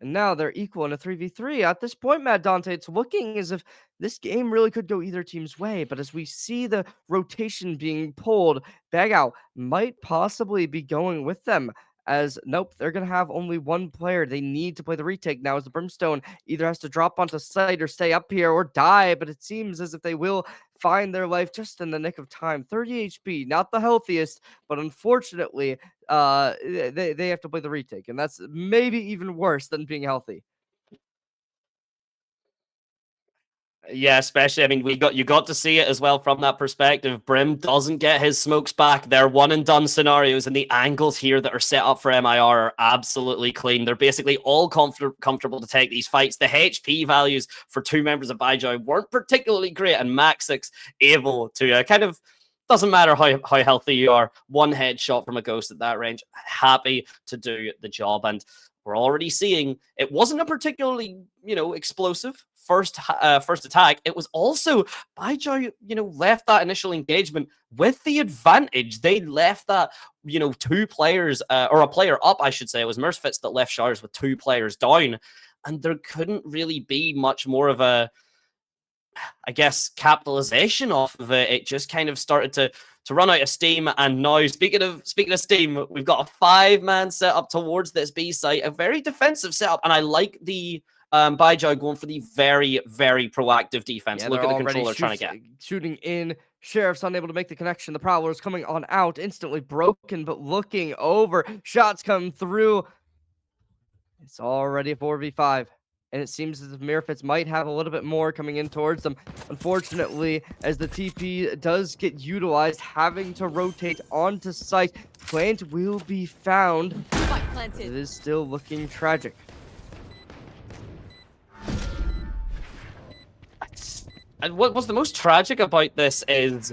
And now they're equal in a 3v3. At this point, Mad Dante, it's looking as if this game really could go either team's way. But as we see the rotation being pulled, Baigiau might possibly be going with them. As nope, they're going to have only one player. They need to play the retake now as the Brimstone either has to drop onto site or stay up here or die. But it seems as if they will find their life just in the nick of time. 30 HP, not the healthiest, but unfortunately, they have to play the retake, and that's maybe even worse than being healthy. Yeah, especially, I mean, you got to see it as well from that perspective. Brim doesn't get his smokes back. They're one and done scenarios, and the angles here that are set up for MIR are absolutely clean. They're basically all comfortable to take these fights. The HP values for two members of Baigiau weren't particularly great, and Maxix able to kind of, doesn't matter how healthy you are, one headshot from a ghost at that range, happy to do the job. And we're already seeing it wasn't a particularly, explosive first attack. It was also Baijiu, left that initial engagement with the advantage. They left that, two players or a player up, I should say. It was MIRsfit that left Showers with two players down, and there couldn't really be much more of a, I guess, capitalization off of it. It just kind of started to run out of steam. And now, speaking of steam, we've got a 5-man setup towards this B site, a very defensive setup, and I like the Baijiu going for the very, very proactive defense. Yeah, look at the controller trying to get. Shooting in. Sheriff's unable to make the connection. The Prowler's coming on out, instantly broken, but looking over. Shots come through. It's already a 4v5. And it seems as if MIRsfit might have a little bit more coming in towards them. Unfortunately, as the TP does get utilized, having to rotate onto site, plant will be found. It is still looking tragic. And what was the most tragic about this is,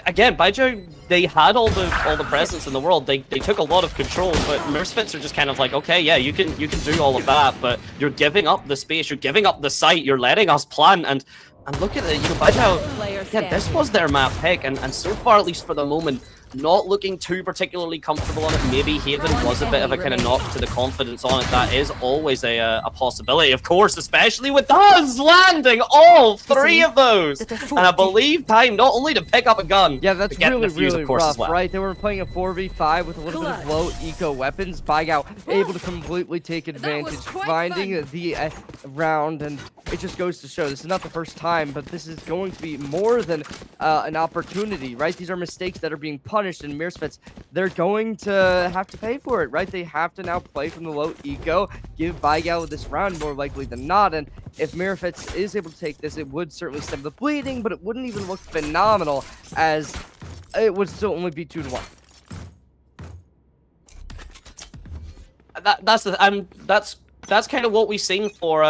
again, Baijiu, they had all the presence in the world. They took a lot of control, but MIRsfit are just kind of like, okay, yeah, you can do all of that, but you're giving up the space, you're giving up the site, you're letting us plan, and look at it, Baijiu, yeah, this was their map pick, and so far, at least for the moment, not looking too particularly comfortable on it. Maybe Haven was a bit of a kind of knock to the confidence on it. That is always a possibility, of course, especially with us landing all three of those. And I believe time not only to pick up a gun, yeah, that's really rough, well. right? They were playing a 4v5 with a little bit of low eco weapons. Baigiau able to completely take advantage, finding the round, and it just goes to show this is not the first time, but this is going to be more than an opportunity, right? These are mistakes that are being punished, and MIRsfit, they're going to have to pay for it, right? They have to now play from the low eco, give Baigiau this round more likely than not, and if MIRsfit is able to take this, it would certainly stem the bleeding, but it wouldn't even look phenomenal, as it would still only be 2-1. That's kind of what we've seen for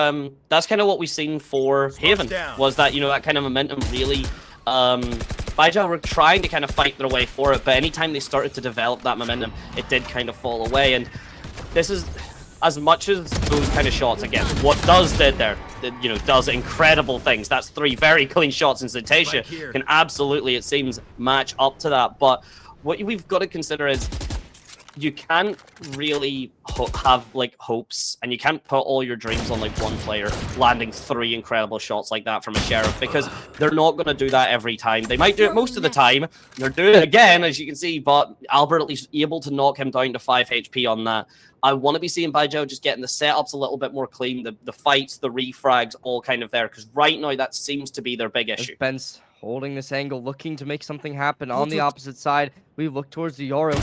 Haven, was that, that kind of momentum really Baijiu were trying to kind of fight their way for it, but anytime they started to develop that momentum, it did kind of fall away. And this is, as much as those kind of shots, again, what Does did there, does incredible things. That's 3 very clean shots, and Zentation can absolutely, it seems, match up to that. But what we've got to consider is, you can't really have hopes, and you can't put all your dreams on one player landing 3 incredible shots like that from a Sheriff, because they're not going to do that every time. They might do it most of the time. They're doing it again, as you can see, but Albert at least able to knock him down to 5 HP on that. I want to be seeing Baijiu just getting the setups a little bit more clean, the fights, the refrags, all kind of there, because right now that seems to be their big issue. Spence holding this angle, looking to make something happen on the opposite side. We look towards the Yoro,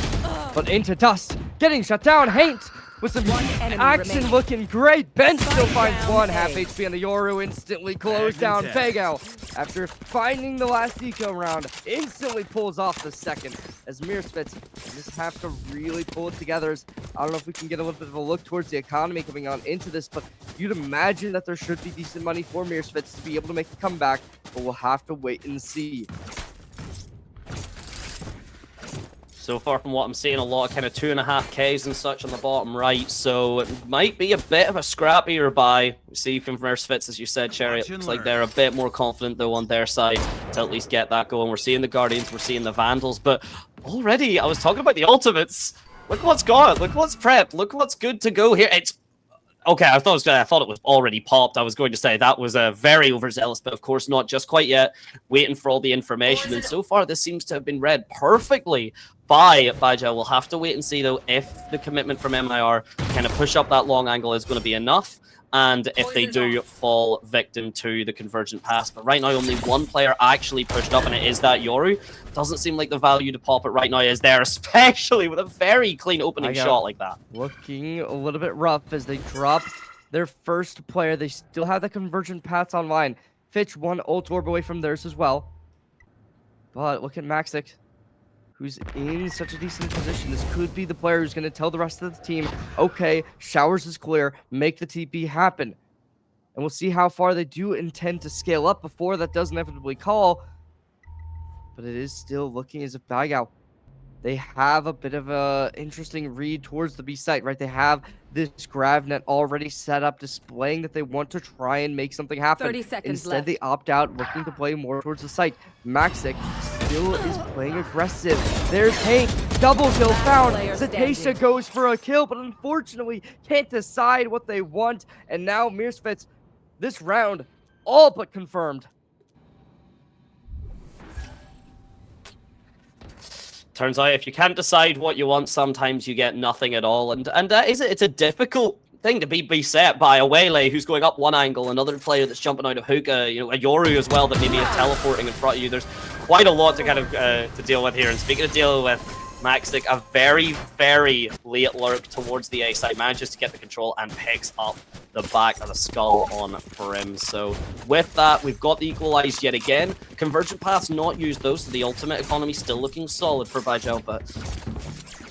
but into dust, getting shut down. Haint with some action looking great. Ben still finds 1 half HP, and the Yoru instantly closed down Baigiau. After finding the last eco round, instantly pulls off the second, as MIRsfit just have to really pull it together. I don't know if we can get a little bit of a look towards the economy coming on into this, but you'd imagine that there should be decent money for MIRsfit to be able to make a comeback, but we'll have to wait and see. So far from what I'm seeing, a lot of kind of 2.5Ks and such on the bottom right, so it might be a bit of a scrappier buy. We see from MIRsfit, as you said, Cherry, it looks like they're a bit more confident though on their side to at least get that going. We're seeing the Guardians, we're seeing the Vandals, but already I was talking about the ultimates. Look what's gone, look what's prepped, look what's good to go here. It's Okay, I thought it was already popped. I was going to say that was very overzealous, but of course not just quite yet. Waiting for all the information, and so far this seems to have been read perfectly by Baigiau. We'll have to wait and see though if the commitment from MIR to kind of push up that long angle is going to be enough, and if they do fall victim to the convergent pass. But right now only one player actually pushed up, and it is that Yoru. Doesn't seem like the value to pop it right now is there, especially with a very clean opening shot like that. Looking a little bit rough as they drop their first player. They still have the convergent paths online. Fitch one ult orb away from theirs as well. But look at Maxic, who's in such a decent position. This could be the player who's going to tell the rest of the team, okay, Showers is clear, make the TP happen. And we'll see how far they do intend to scale up before that does inevitably call. But it is still looking as if Baigiau, they have a bit of a interesting read towards the B site, right? They have this grav net already set up, displaying that they want to try and make something happen. 30 seconds Instead, left. they opt out, looking to play more towards the site. Maxic still is playing aggressive. There's Hank, double kill found. Player Zatasha standing. goes for a kill, but unfortunately can't decide what they want. And now MIRsfit, this round, all but confirmed. Turns out if you can't decide what you want, sometimes you get nothing at all. And it's a difficult thing to be beset by a Waylay who's going up one angle, another player that's jumping out of hookah, you know, a Yoru as well that maybe is teleporting in front of you. There's quite a lot to kind of to deal with here. And speaking of dealing with, Maxic, a very, very late lurk towards the A side, manages to get the control and picks up the back of the skull on Brim. So with that, we've got the equalized yet again. Convergent paths not used though, so the ultimate economy still looking solid for Baigiau, but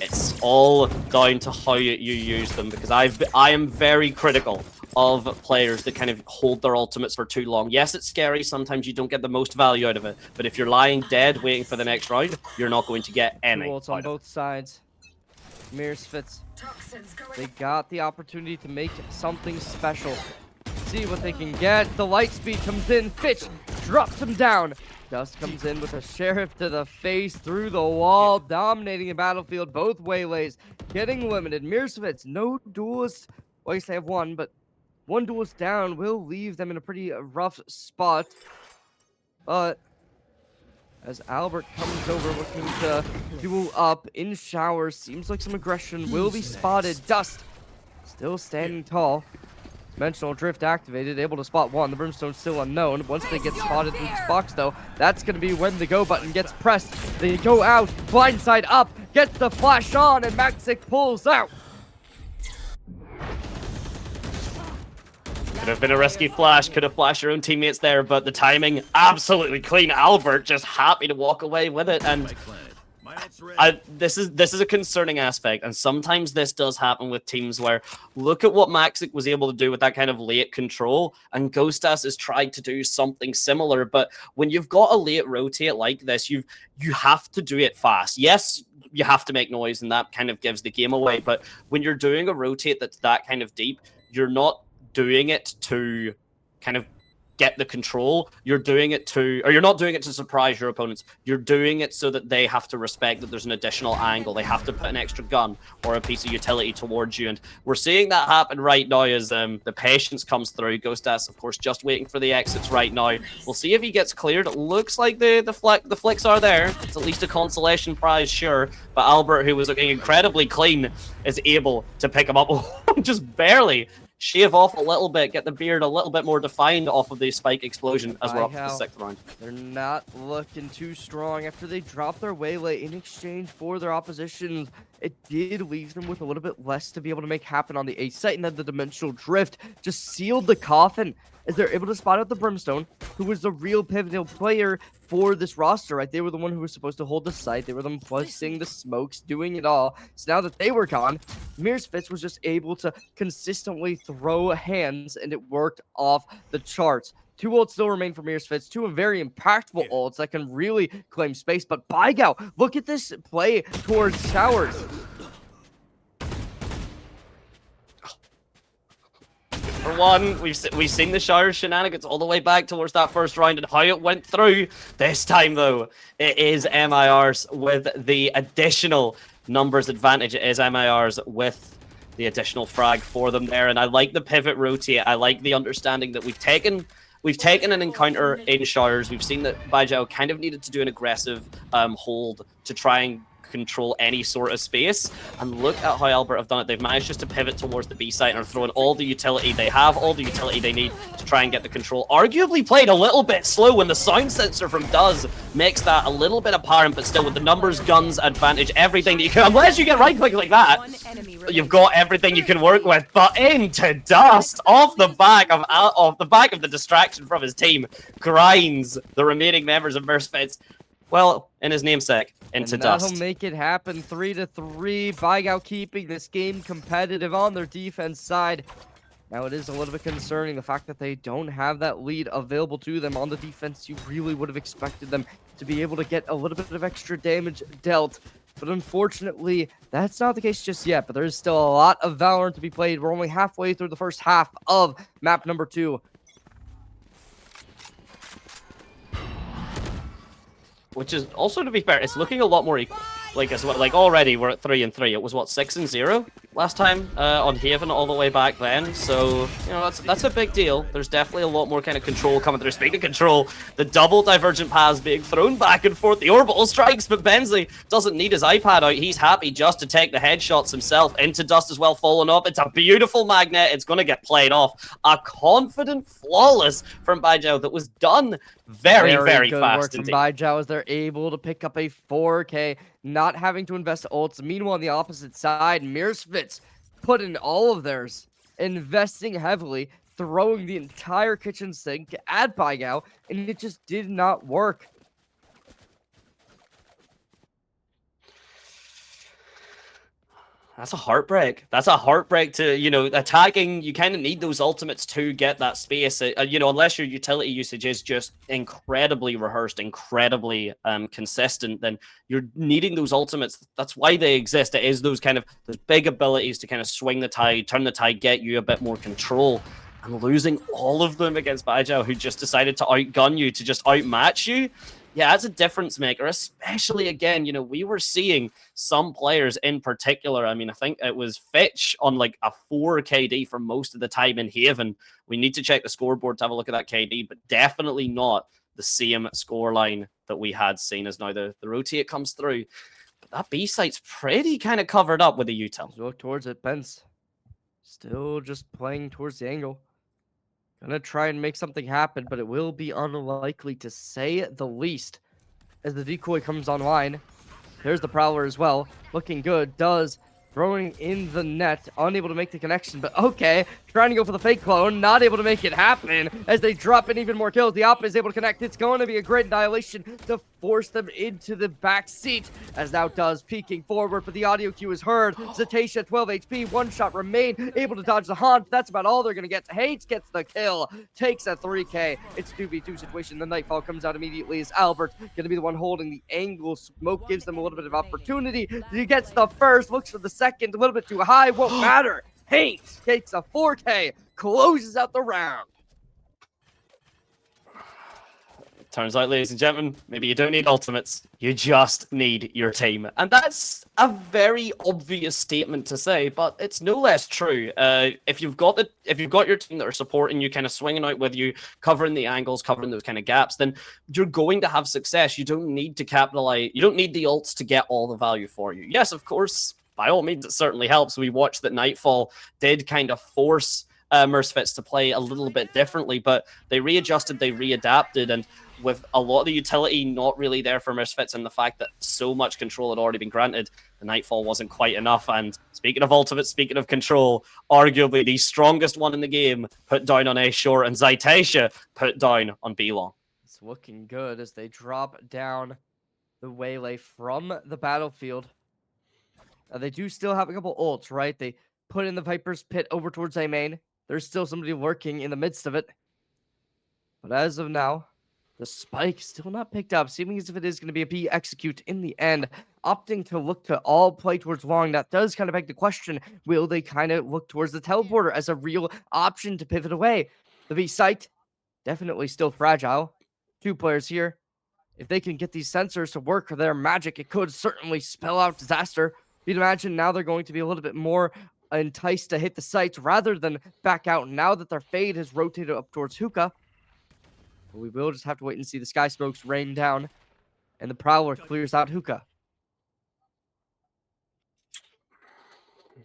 it's all down to how you use them, because I am very critical of players that kind of hold their ultimates for too long. Yes, it's scary. Sometimes you don't get the most value out of it, but if you're lying dead waiting for the next round, you're not going to get any. Two ults on both sides. MIRsfit, they got the opportunity to make something special. See what they can get. The light speed comes in. Fitch drops him down. Dust comes in with a sheriff to the face through the wall, dominating the battlefield. Both Waylays getting limited. MIRsfit, no duelists. Well, I guess they have one, but one duelist down will leave them in a pretty rough spot. But as Albert comes over looking to duel up in Showers, seems like some aggression will be spotted. Dust still standing tall. Dimensional drift activated, able to spot one. The Brimstone's still unknown. Once they get spotted through this box, though, that's going to be when the go button gets pressed. They go out, blindside up, gets the flash on, and Maxic pulls out. Could have been a risky flash, could have flashed your own teammates there, but the timing absolutely clean. Albert just happy to walk away with it, and this is a concerning aspect, and sometimes this does happen with teams where look at what Maxic was able to do with that kind of late control, and Ghostas has tried to do something similar. But when you've got a late rotate like this, you have to do it fast. Yes, you have to make noise, and that kind of gives the game away. But when you're doing a rotate that's that kind of deep, you're not doing it to kind of get the control, you're doing it to, or you're not doing it to surprise your opponents, you're doing it so that they have to respect that there's an additional angle, they have to put an extra gun or a piece of utility towards you, and we're seeing that happen right now as the patience comes through. Ghostas, of course, just waiting for the exits right now. We'll see if he gets cleared. It looks like the flicks are there. It's at least a consolation prize, sure, but Albert, who was looking incredibly clean, is able to pick him up just barely. Shave off a little bit, get the beard a little bit more defined off of the spike explosion as we're up to the 6th round. They're not looking too strong after they drop their Waylay in exchange for their opposition. It did leave them with a little bit less to be able to make happen on the A site, and then the Dimensional Drift just sealed the coffin as they're able to spot out the Brimstone, who was the real pivotal player for this roster, right? They were the one who was supposed to hold the site. They were them placing the smokes, doing it all. So now that they were gone, MIRsfit was just able to consistently throw hands, and it worked off the charts. Two ults still remain for MIRsfit, two very impactful ults that can really claim space. But Baigiau, look at this play towards Showers. For one, we've seen the Showers shenanigans all the way back towards that first round and how it went through. This time, though, it is MIRs with the additional numbers advantage. It is MIRs with the additional frag for them there. And I like the pivot rotate. I like the understanding that we've taken an encounter in Showers. We've seen that Baigiau kind of needed to do an aggressive hold to try and control any sort of space. And look at how Albert have done it. They've managed just to pivot towards the B site and are throwing all the utility they have, all the utility they need to try and get the control. Arguably played a little bit slow when the sound sensor from Duz makes that a little bit apparent, but still with the numbers, guns, advantage, everything that you can, unless you get right click like that, you've got everything you can work with. But into Dust, off the back of the distraction from his team, grinds the remaining members of MIRsfit, well, in his namesake, into and Dust. That'll make it happen. 3-3. Baigiau keeping this game competitive on their defense side. Now, it is a little bit concerning the fact that they don't have that lead available to them on the defense. You really would have expected them to be able to get a little bit of extra damage dealt. But unfortunately, that's not the case just yet. But there is still a lot of Valorant to be played. We're only halfway through the first half of map number 2. Which is also, to be fair, it's looking a lot more equal. Like already we're at 3-3. It was what, 6-0 last time on Haven all the way back then. So you know that's a big deal. There's definitely a lot more kind of control coming through. Speaking of control, the double divergent paths being thrown back and forth. The orbital strikes, but Bensley doesn't need his iPad out. He's happy just to take the headshots himself. Into Dust as well, following up. It's a beautiful magnet. It's going to get played off. A confident, flawless from Baigiau that was done very good fast work from indeed. Baigiau as they're able to pick up a 4K, not having to invest ults. Meanwhile, on the opposite side, MIRsfit put in all of theirs, investing heavily, throwing the entire kitchen sink at Baigiau, and it just did not work. That's a heartbreak. That's a heartbreak to, you know, attacking. You kind of need those ultimates to get that space. You know, unless your utility usage is just incredibly rehearsed, incredibly consistent, then you're needing those ultimates. That's why they exist. It is those big abilities to kind of swing the tide, turn the tide, get you a bit more control. And losing all of them against Baigiau, who just decided to outgun you, to just outmatch you. Yeah, that's a difference maker, especially, again, you know, we were seeing some players in particular. I mean, I think it was Fitch on like a 4 KD for most of the time in Haven. We need to check the scoreboard to have a look at that KD, but definitely not the same scoreline that we had seen as now the rotate comes through. But that B site's pretty kind of covered up with the util. Look towards it, Pence. Still just playing towards the angle. Gonna try and make something happen, but it will be unlikely to say the least. As the decoy comes online, there's the Prowler as well. Looking good. Does throwing in the net, unable to make the connection, but okay. Trying to go for the fake clone, not able to make it happen as they drop in even more kills. The Op is able to connect. It's going to be a great annihilation to force them into the back seat, as now Does peeking forward, but the audio cue is heard. Zatasha, 12 HP, 1 shot remain, able to dodge the haunt. That's about all they're going to get. Hates gets the kill, takes a 3K. It's 2v2 situation. The Nightfall comes out immediately as Albert going to be the one holding the angle. Smoke gives them a little bit of opportunity. He gets the first, looks for the second, a little bit too high, won't matter. Hate takes a 4K, closes out the round. Turns out, ladies and gentlemen, maybe you don't need ultimates. You just need your team. And that's a very obvious statement to say, but it's no less true. If you've got your team that are supporting you, kind of swinging out with you, covering the angles, covering those kind of gaps, then you're going to have success. You don't need to capitalize. You don't need the ults to get all the value for you. Yes, of course, by all means, it certainly helps. We watched that Nightfall did kind of force MIRsfit to play a little bit differently, but they readjusted, they readapted, and with a lot of the utility not really there for MIRsfit and the fact that so much control had already been granted, the Nightfall wasn't quite enough. And speaking of ultimate, speaking of control, arguably the strongest one in the game put down on A short, and Zaitasia put down on B long. It's looking good as they drop down the waylay from the battlefield. They do still have a couple ults, right? They put in the Viper's Pit over towards A main. There's still somebody lurking in the midst of it. But as of now, the spike still not picked up, seeming as if it is going to be a B execute in the end, opting to look to all play towards long. That does kind of beg the question, will they kind of look towards the teleporter as a real option to pivot away? The B site, definitely still fragile. 2 players here. If they can get these sensors to work their magic, it could certainly spell out disaster. You'd imagine now they're going to be a little bit more enticed to hit the sights rather than back out now that their fade has rotated up towards Hookah. But we will just have to wait and see the sky smokes rain down, and the Prowler clears out Hookah.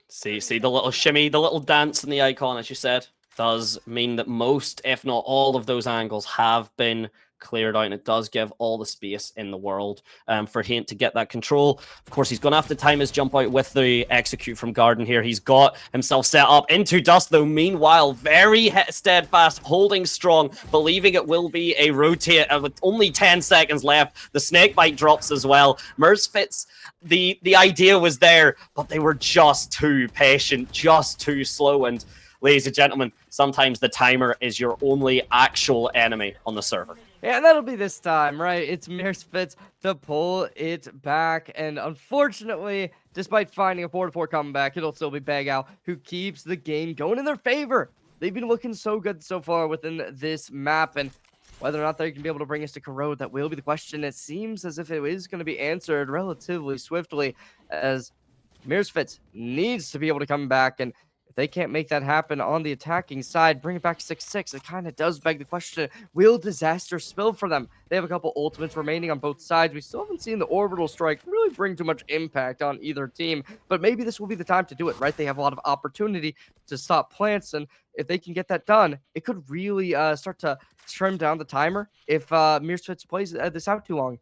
See the little shimmy, the little dance in the icon, as you said, does mean that most, if not all, of those angles have been cleared out, and it does give all the space in the world for Haint to get that control. Of course, he's going to have to time his jump out with the execute from Garden here. He's got himself set up into Dust, though. Meanwhile, very steadfast, holding strong, believing it will be a rotate with only 10 seconds left. The snake bite drops as well. MIRsfit's the idea was there, but they were just too patient, just too slow. And ladies and gentlemen, sometimes the timer is your only actual enemy on the server. Yeah, that'll be this time, right? It's MIRsfit to pull it back. And unfortunately, despite finding a 4-4 comeback, it'll still be Baigiau who keeps the game going in their favor. They've been looking so good so far within this map, and whether or not they can be able to bring us to Corrode, that will be the question. It seems as if it is going to be answered relatively swiftly, as MIRsfit needs to be able to come back, and if they can't make that happen on the attacking side, bring it back 6-6, it kind of does beg the question, will disaster spill for them? They have a couple ultimates remaining on both sides. We still haven't seen the orbital strike really bring too much impact on either team, but maybe this will be the time to do it, right? They have a lot of opportunity to stop plants, and if they can get that done, it could really start to trim down the timer if MIRsfit plays this out too long.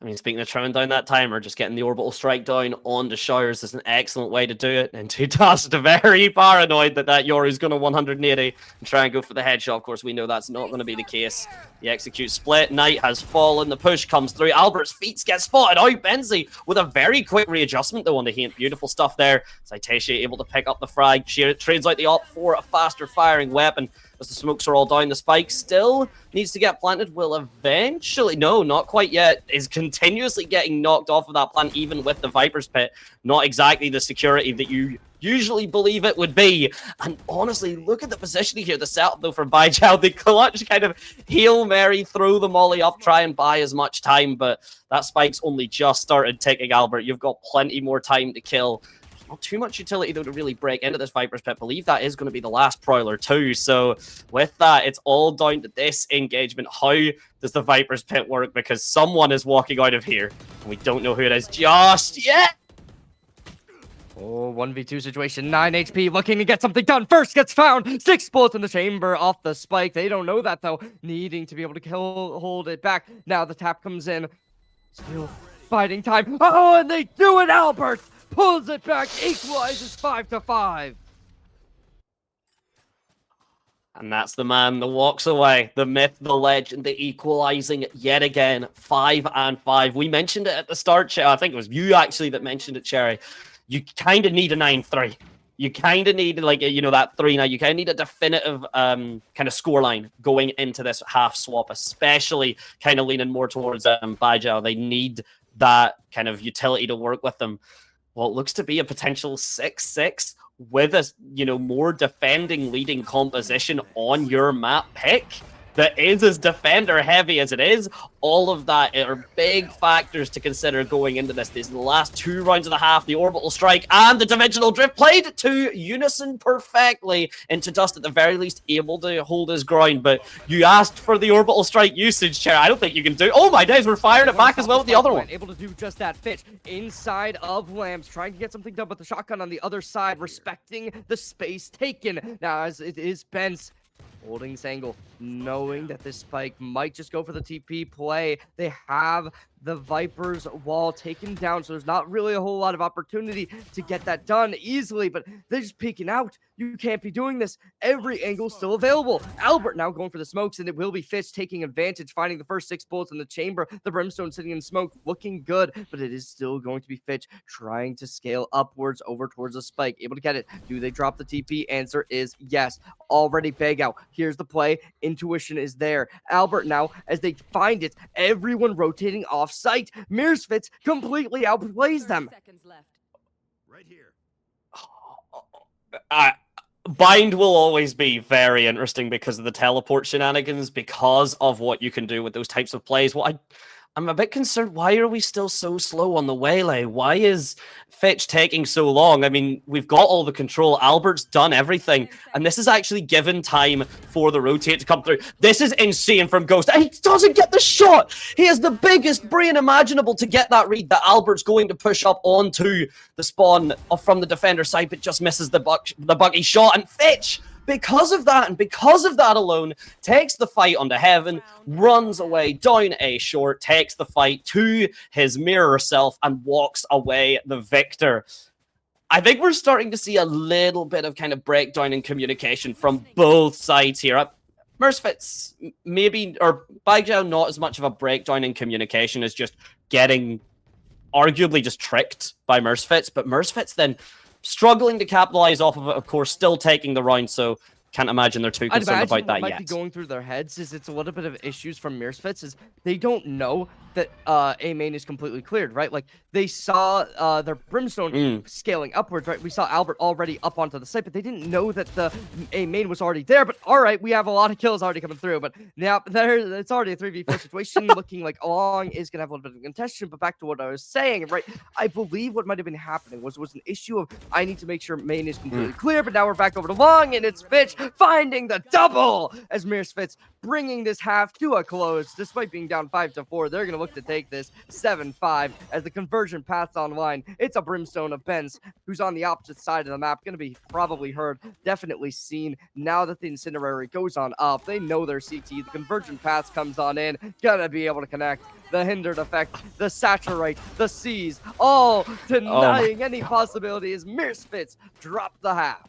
I mean, speaking of trimming down that timer, just getting the orbital strike down onto Showers is an excellent way to do it. And to Dust, very paranoid that Yoru's going to 180 and try and go for the headshot. Of course, we know that's not going to be the case. The execute split. Knight has fallen. The push comes through. Albert's feet get spotted out. Benzi with a very quick readjustment, though, on the Haint. Beautiful stuff there. Saiteshi able to pick up the frag. She trades out the op for a faster firing weapon. As the smokes are all down, the spike still needs to get planted. Will eventually, no, not quite yet, is continuously getting knocked off of that plant, even with the Viper's Pit. Not exactly the security that you usually believe it would be. And honestly, look at the positioning here. The setup, though, from Baigiau. The clutch kind of Hail Mary, throw the molly up, try and buy as much time. But that spike's only just started ticking, Albert. You've got plenty more time to kill. Not too much utility, though, to really break into this Viper's Pit. I believe that is going to be the last Prowler, too. So with that, it's all down to this engagement. How does the Viper's Pit work? Because someone is walking out of here, and we don't know who it is just yet. Oh, 1v2 situation, 9 HP, looking to get something done. First gets found, 6 bullets in the chamber off the spike. They don't know that, though, needing to be able to hold it back. Now the tap comes in, still fighting time. Oh, and they do it, Albert! Pulls it back, equalizes 5-5. And that's the man that walks away. The myth, the legend, the equalizing yet again. 5-5. We mentioned it at the start, Cherry. I think it was you actually that mentioned it, Cherry. You kind of need a 9-3. You kind of need, like, you know, that 3 now. You kind of need a definitive kind of scoreline going into this half swap, especially kind of leaning more towards Baigiau. They need that kind of utility to work with them. Well, it looks to be a potential 6-6 with a, you know, more defending leading composition on your map pick that is as defender heavy as it is. All of that are big factors to consider going into this. These are the last 2 rounds of the half. The orbital strike and the dimensional drift played to unison perfectly into Dust, at the very least able to hold his ground. But you asked for the orbital strike usage, Chair. I don't think you can do. Oh my days, we're firing it back as well with the other one. Able to do just that. Fitch inside of Lambs, trying to get something done, but the shotgun on the other side, respecting the space taken. Now, as it is Benz holding this angle, knowing that this spike might just go for the TP play. They have the Viper's wall taken down, so there's not really a whole lot of opportunity to get that done easily, but they're just peeking out. You can't be doing this. Every angle's still available. Albert now going for the smokes, and it will be Fitch taking advantage, finding the first 6 bullets in the chamber. The Brimstone sitting in smoke, looking good, but it is still going to be Fitch trying to scale upwards over towards the spike. Able to get it. Do they drop the TP? Answer is yes. Already Baigiau. Here's the play. Intuition is there. Albert now, as they find it, everyone rotating off site. MIRsfit completely outplays them. 30 seconds left. Right here. Bind will always be very interesting because of the teleport shenanigans, because of what you can do with those types of plays. What I'm a bit concerned. Why are we still so slow on the waylay? Why is Fitch taking so long? I mean, we've got all the control. Albert's done everything. And this is actually given time for the rotate to come through. This is insane from Ghost. And he doesn't get the shot. He has the biggest brain imaginable to get that read that Albert's going to push up onto the spawn from the defender side, but just misses the buggy shot. And Fitch, because of that, and because of that alone, takes the fight onto Heaven, runs away down A short, takes the fight to his mirror self, and walks away the victor. I think we're starting to see a little bit of kind of breakdown in communication from both sides here. MIRsfit's maybe, or Baigiau, not as much of a breakdown in communication as just getting arguably just tricked by MIRsfit's, but MIRsfit's then struggling to capitalize off of it, of course, still taking the round, so can't imagine they're too concerned about that what yet. might be going through their heads is it's a little bit of issues from MIRsfit's is they don't know that A main is completely cleared, right? Like they saw their Brimstone scaling upwards, right? We saw Albert already up onto the site, but they didn't know that the A main was already there. But all right, we have a lot of kills already coming through, but now it's already a 3v4 situation looking like Along is gonna have a little bit of contention. But back to what I was saying, right? I believe what might have been happening was an issue of I need to make sure main is completely clear, but now we're back over to Long and it's Fitch finding the double as MIRsfit's bringing this half to a close. Despite being down 5-4, they're going to look to take this 7-5 as the conversion paths online. It's a Brimstone of Benz who's on the opposite side of the map. Going to be probably heard, definitely seen. Now that the Incinerary goes on up, they know their CT. The conversion paths comes on in. Gonna be able to connect. The hindered effect, the saturate, the seize, all denying any possibility as MIRsfit's drop the half.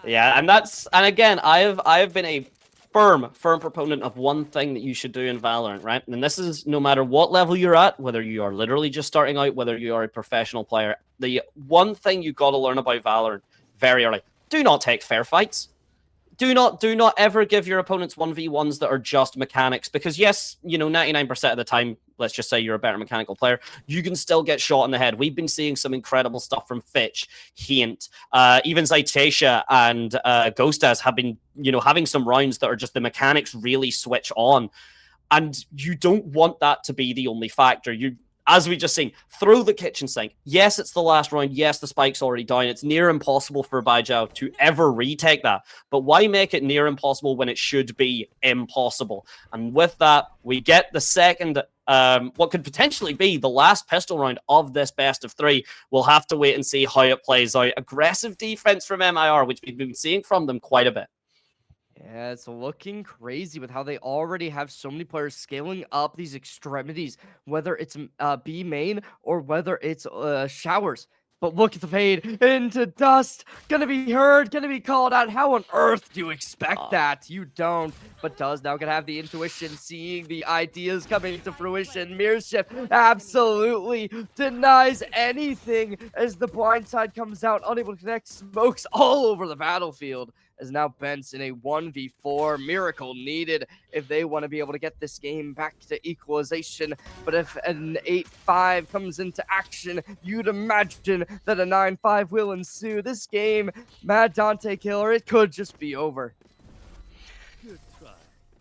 Yeah, and again, I have been a firm proponent of one thing that you should do in Valorant, right? And this is no matter what level you're at, whether you are literally just starting out, whether you are a professional player, the one thing you got to learn about Valorant very early: do not take fair fights. Do not ever give your opponents 1v1s that are just mechanics, because yes, 99% of the time, let's just say you're a better mechanical player, you can still get shot in the head. We've been seeing some incredible stuff from Fitch, Hint, even Zytasia and Ghostas have been, having some rounds that are just the mechanics really switch on. And you don't want that to be the only factor. As we just seen, throw the kitchen sink. Yes, it's the last round. Yes, the spike's already down. It's near impossible for Baigiau to ever retake that. But why make it near impossible when it should be impossible? And with that, we get the second, what could potentially be the last pistol round of this best of three. We'll have to wait and see how it plays out. Aggressive defense from MIR, which we've been seeing from them quite a bit. Yeah, it's looking crazy with how they already have so many players scaling up these extremities, whether it's B main or whether it's showers. But look at the fade into dust. Gonna be heard, gonna be called out. How on earth do you expect that? You don't. But does now gonna have the intuition, seeing the ideas coming to fruition. MIRsfit absolutely denies anything as the blind side comes out, unable to connect. Smokes all over the battlefield. As now Bent's in a 1v4. Miracle needed if they want to be able to get this game back to equalization. But if an 8-5 comes into action, you'd imagine that a 9-5 will ensue. This game, Mad Dante Killer, it could just be over.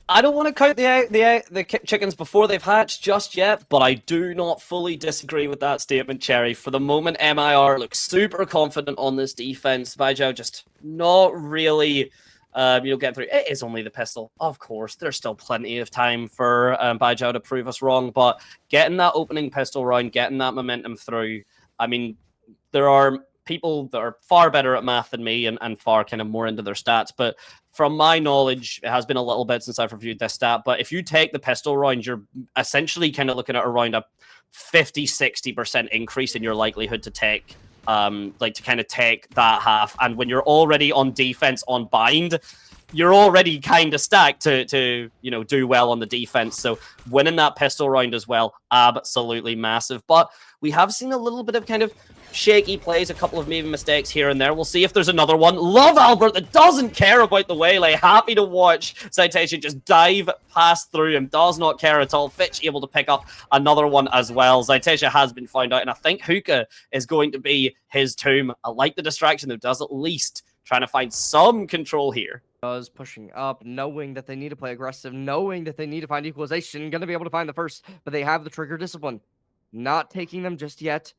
I don't want to count the chickens before they've hatched just yet, but I do not fully disagree with that statement, Cherry. For the moment, MIR looks super confident on this defense. Baigiau just not really, getting through. It is only the pistol. Of course, there's still plenty of time for Baigiau to prove us wrong, but getting that opening pistol round, getting that momentum through, I mean, there are people that are far better at math than me and far kind of more into their stats, but from my knowledge, it has been a little bit since I've reviewed this stat, but if you take the pistol round, you're essentially kind of looking at around a 50-60% increase in your likelihood to take, to kind of take that half. And when you're already on defense on bind, you're already kind of stacked to do well on the defense. So winning that pistol round as well, absolutely massive. But we have seen a little bit of kind of shaky plays, a couple of maybe mistakes here and there. We'll see if there's another one. Love Albert that doesn't care about the waylay. Happy to watch Zytasia just dive past through him. Does not care at all. Fitch able to pick up another one as well. Zytasia has been found out, and I think Hookah is going to be his tomb. I like the distraction, though. Does at least trying to find some control here. Us pushing up, knowing that they need to play aggressive, knowing that they need to find equalization, going to be able to find the first, but they have the trigger discipline. Not taking them just yet.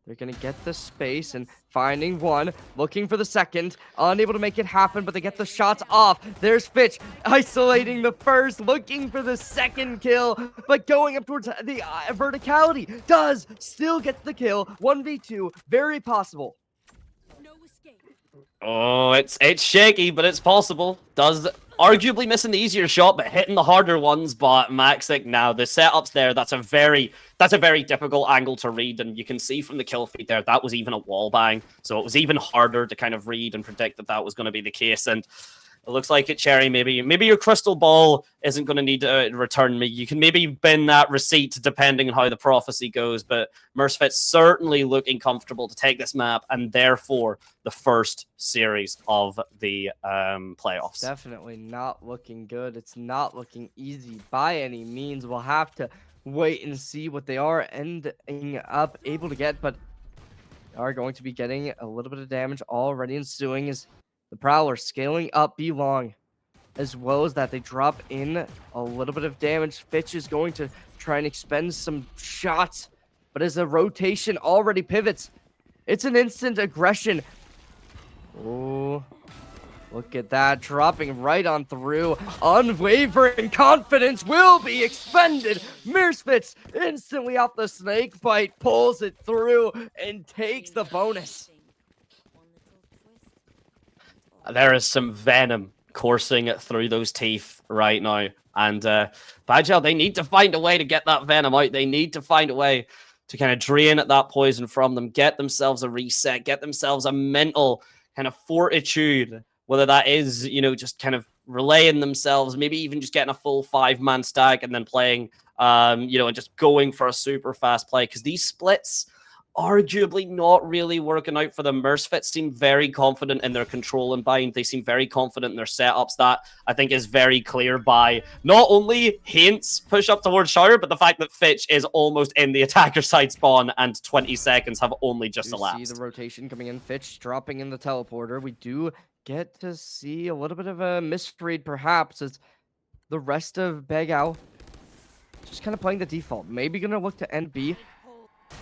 They're going to get the space and finding one, looking for the second, unable to make it happen, but they get the shots off. There's Fitch isolating the first, looking for the second kill, but going up towards the verticality. Does still get the kill. 1v2, very possible. No escape. Oh, it's shaky, but it's possible. Does arguably missing the easier shot, but hitting the harder ones. But Maxic now, the setups there, that's a very difficult angle to read, and you can see from the kill feed there that was even a wall bang, so it was even harder to kind of read and predict that that was going to be the case. And it looks like it, Cherry. Maybe your crystal ball isn't going to need to return me. You can maybe bin that receipt depending on how the prophecy goes. But MIRsfit's certainly looking comfortable to take this map and therefore the first series of the playoffs. Definitely not looking good. It's not looking easy by any means. We'll have to wait and see what they are ending up able to get, but they are going to be getting a little bit of damage already ensuing as the Prowler scaling up B long, as well as that they drop in a little bit of damage. Fitch is going to try and expend some shots, but as the rotation already pivots, it's an instant aggression. Oh, look at that, dropping right on through. Unwavering confidence will be expended. MIRsfit instantly off the snake bite, pulls it through, and takes the bonus. There is some venom coursing through those teeth right now. And Baigiau, they need to find a way to get that venom out. They need to find a way to kind of drain that poison from them, get themselves a reset, get themselves a mental kind of fortitude, whether that is, just kind of relaying themselves, maybe even just getting a full 5-man stack and then playing, and just going for a super fast play. Because these splits arguably not really working out for them. MIRsfit seem very confident in their control and bind. They seem very confident in their setups. That, I think, is very clear by not only Haint's push up towards Shower, but the fact that Fitch is almost in the attacker side spawn and 20 seconds have only just elapsed. See the rotation coming in. Fitch dropping in the teleporter. We do get to see a little bit of a misread, perhaps, as the rest of Baigiau just kind of playing the default. Maybe going to look to end B.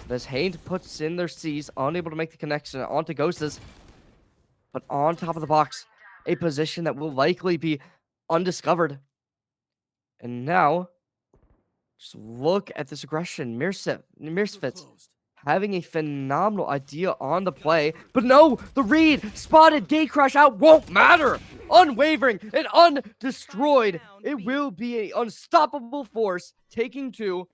As Haint puts in their C's, unable to make the connection onto Ghostes, but on top of the box, a position that will likely be undiscovered. And now, just look at this aggression. MIRsfit having a phenomenal idea on the play, but no, the read, spotted, gate crash out, won't matter. Unwavering and undestroyed. It will be an unstoppable force, taking two.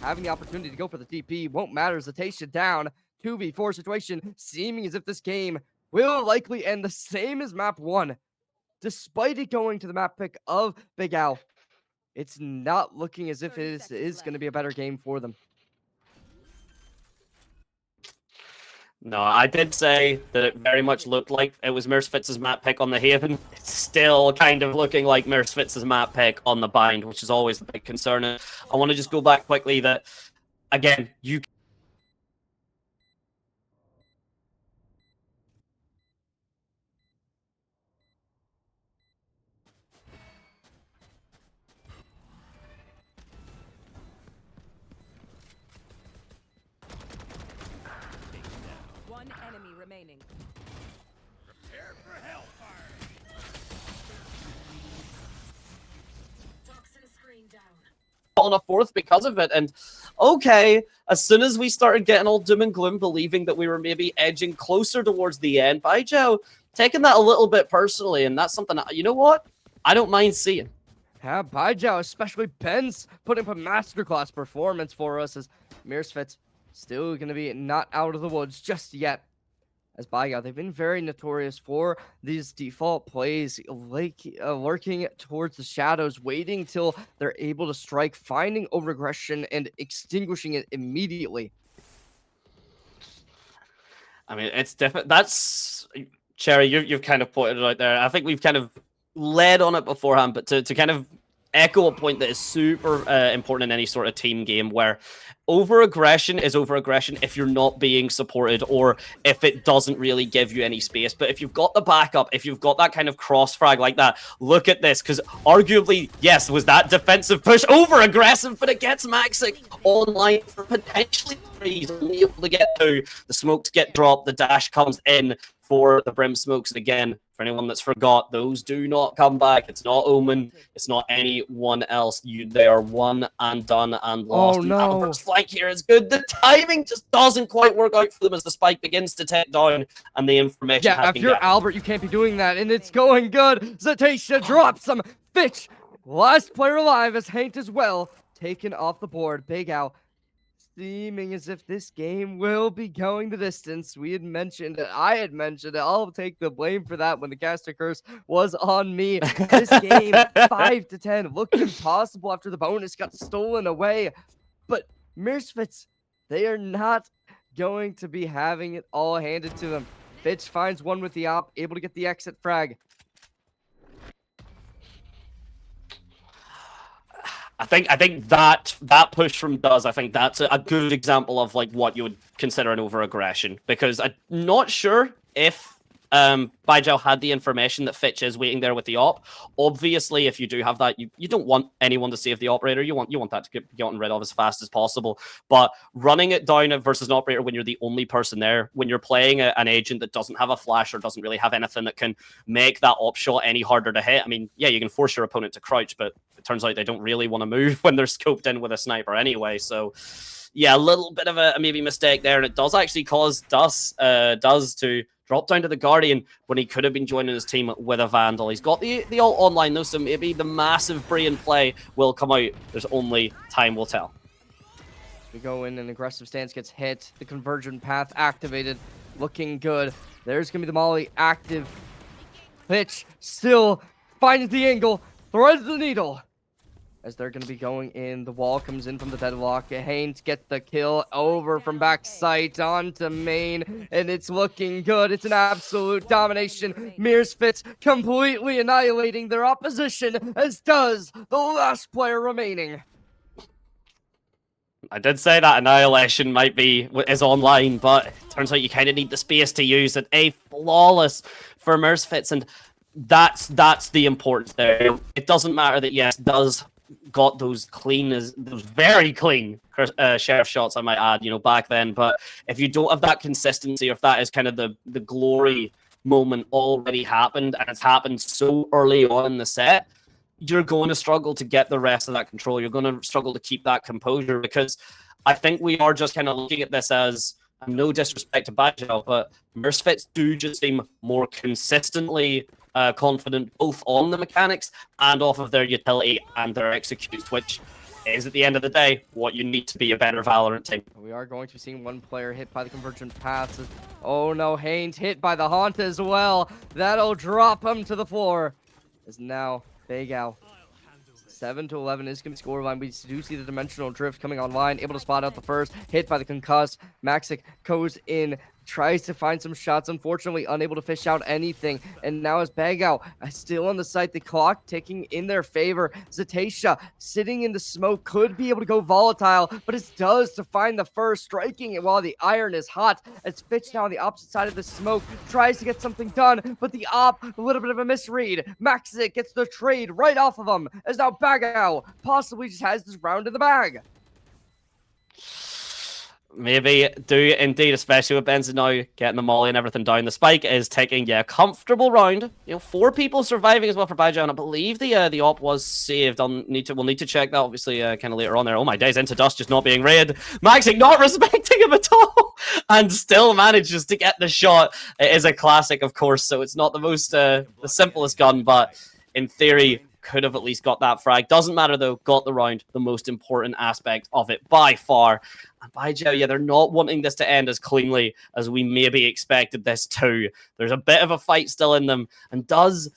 Having the opportunity to go for the DP won't matter as Zatasha down. 2v4 situation, seeming as if this game will likely end the same as map 1. Despite it going to the map pick of Baigiau, it's not looking as if it is going to be a better game for them. No, I did say that it very much looked like it was MIRsfit's map pick on the Haven. It's still kind of looking like MIRsfit's map pick on the Bind, which is always the big concern. And I want to just go back quickly that, again, you One enemy remaining. Prepare for hellfire. Toxin screen down. on a fourth because of it. And okay, as soon as we started getting all doom and gloom, believing that we were maybe edging closer towards the end, Baigiau taking that a little bit personally, and that's something, you know what? I don't mind seeing. Yeah, Baigiau, especially Ben's putting up a masterclass performance for us as MIRsfit still going to be not out of the woods just yet. As Baigiau, they've been very notorious for these default plays, lurking towards the shadows, waiting till they're able to strike, finding over-aggression and extinguishing it immediately. I mean, it's different. That's, Cherry, you've kind of pointed it out there. I think we've kind of led on it beforehand, but to kind of echo a point that is super important in any sort of team game where over-aggression is over-aggression if you're not being supported or if it doesn't really give you any space. But if you've got the backup, if you've got that kind of cross-frag like that, look at this, because arguably, yes, was that defensive push over-aggressive, but it gets Maxic online for potentially threes, only able to get two. The smokes get dropped, the dash comes in for the Brim smokes. And again, for anyone that's forgot, those do not come back. It's not Omen. It's not anyone else. They are one and done and lost. Oh, And no. Albert's flank here is good. The timing just doesn't quite work out for them as the spike begins to tick down and the information has Yeah, if been you're gathered. Albert, you can't be doing that, and it's going good. Zatasha drops him. Fitch, last player alive, as Haint as well, taken off the board. Baigiau seeming as if this game will be going the distance. We had mentioned it. I had mentioned it. I'll take the blame for that when the caster curse was on me. This game, 5-10, looked impossible after the bonus got stolen away. But MIRsfit, they are not going to be having it all handed to them. Fitch finds one with the op, able to get the exit frag. I think that push from Duz, I think that's a good example of like what you would consider an over-aggression, because I'm not sure if Baigiau had the information that Fitch is waiting there with the op. Obviously, if you do have that, you don't want anyone to save the operator. You want that to get gotten rid of as fast as possible. But running it down versus an operator when you're the only person there, when you're playing an agent that doesn't have a flash or doesn't really have anything that can make that op shot any harder to hit. I mean, yeah, you can force your opponent to crouch, but it turns out they don't really want to move when they're scoped in with a sniper anyway. So yeah, a little bit of a maybe mistake there, and it does actually cause Duz to drop down to the Guardian when he could have been joining his team with a Vandal. He's got the ult online though, so maybe the massive Brain play will come out. There's only time will tell. We go in, an aggressive stance gets hit. The convergent path activated, looking good. There's going to be the molly active. Pitch still finds the angle, threads the needle. As they're going to be going in, the wall comes in from the deadlock. Haynes gets the kill over from backside onto main, and it's looking good. It's an absolute domination. MIRsfit completely annihilating their opposition, as does the last player remaining. I did say that Annihilation is online, but it turns out you kind of need the space to use it. A flawless for MIRsfits, and that's the importance there. It doesn't matter that yes, Duz got those very clean sheriff shots, I might add, back then. But if you don't have that consistency, or if that is kind of the glory moment already happened, and it's happened so early on in the set, you're going to struggle to get the rest of that control. You're going to struggle to keep that composure, because I think we are just kind of looking at this as, no disrespect to Baigiau, but MIRsfits do just seem more consistently confident both on the mechanics and off of their utility and their executes, which is at the end of the day what you need to be a better Valorant team. We are going to be seeing one player hit by the convergent paths. Oh no, Haynes hit by the haunt as well. That'll drop him to the floor. As now Baigiau 7-11 is going to be scoreline. We do see the dimensional drift coming online, able to spot out the first, hit by the concuss. Maxic goes in, tries to find some shots, unfortunately unable to fish out anything. And now as Baigiau still on the site, the clock ticking in their favor. Zatasha sitting in the smoke, could be able to go volatile, but it does to find the first, striking it while the iron is hot. As Fitch now on the opposite side of the smoke tries to get something done, but the op, a little bit of a misread. Maxic gets the trade right off of him, as now Baigiau possibly just has this round in the bag. Maybe do indeed, especially with Benson now getting the molly and everything down. The spike is taking, comfortable round. 4 people surviving as well for Baigiau, and I believe the op was saved. We'll need to check that obviously kind of later on there. Oh my days, into Dust just not being raided. Maxic not respecting him at all, and still manages to get the shot. It is a classic, of course, so it's not the most the simplest gun, but in theory could have at least got that frag. Doesn't matter though, got the round, the most important aspect of it by far. And Baigiau, they're not wanting this to end as cleanly as we maybe expected this to. There's a bit of a fight still in them, and Duz,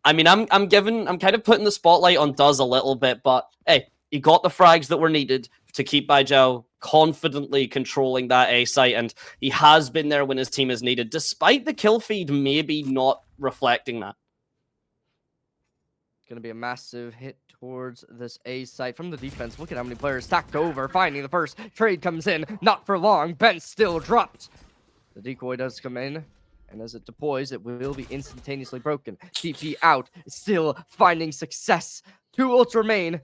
I'm kind of putting the spotlight on Duz a little bit, but hey, he got the frags that were needed to keep Baigiau confidently controlling that A site, and he has been there when his team is needed, despite the kill feed maybe not reflecting that. Going to be a massive hit towards this A site from the defense. Look at how many players stacked over, finding the first trade comes in. Not for long. Ben still dropped. The decoy does come in, and as it deploys, it will be instantaneously broken. TP out, still finding success. 2 ults remain,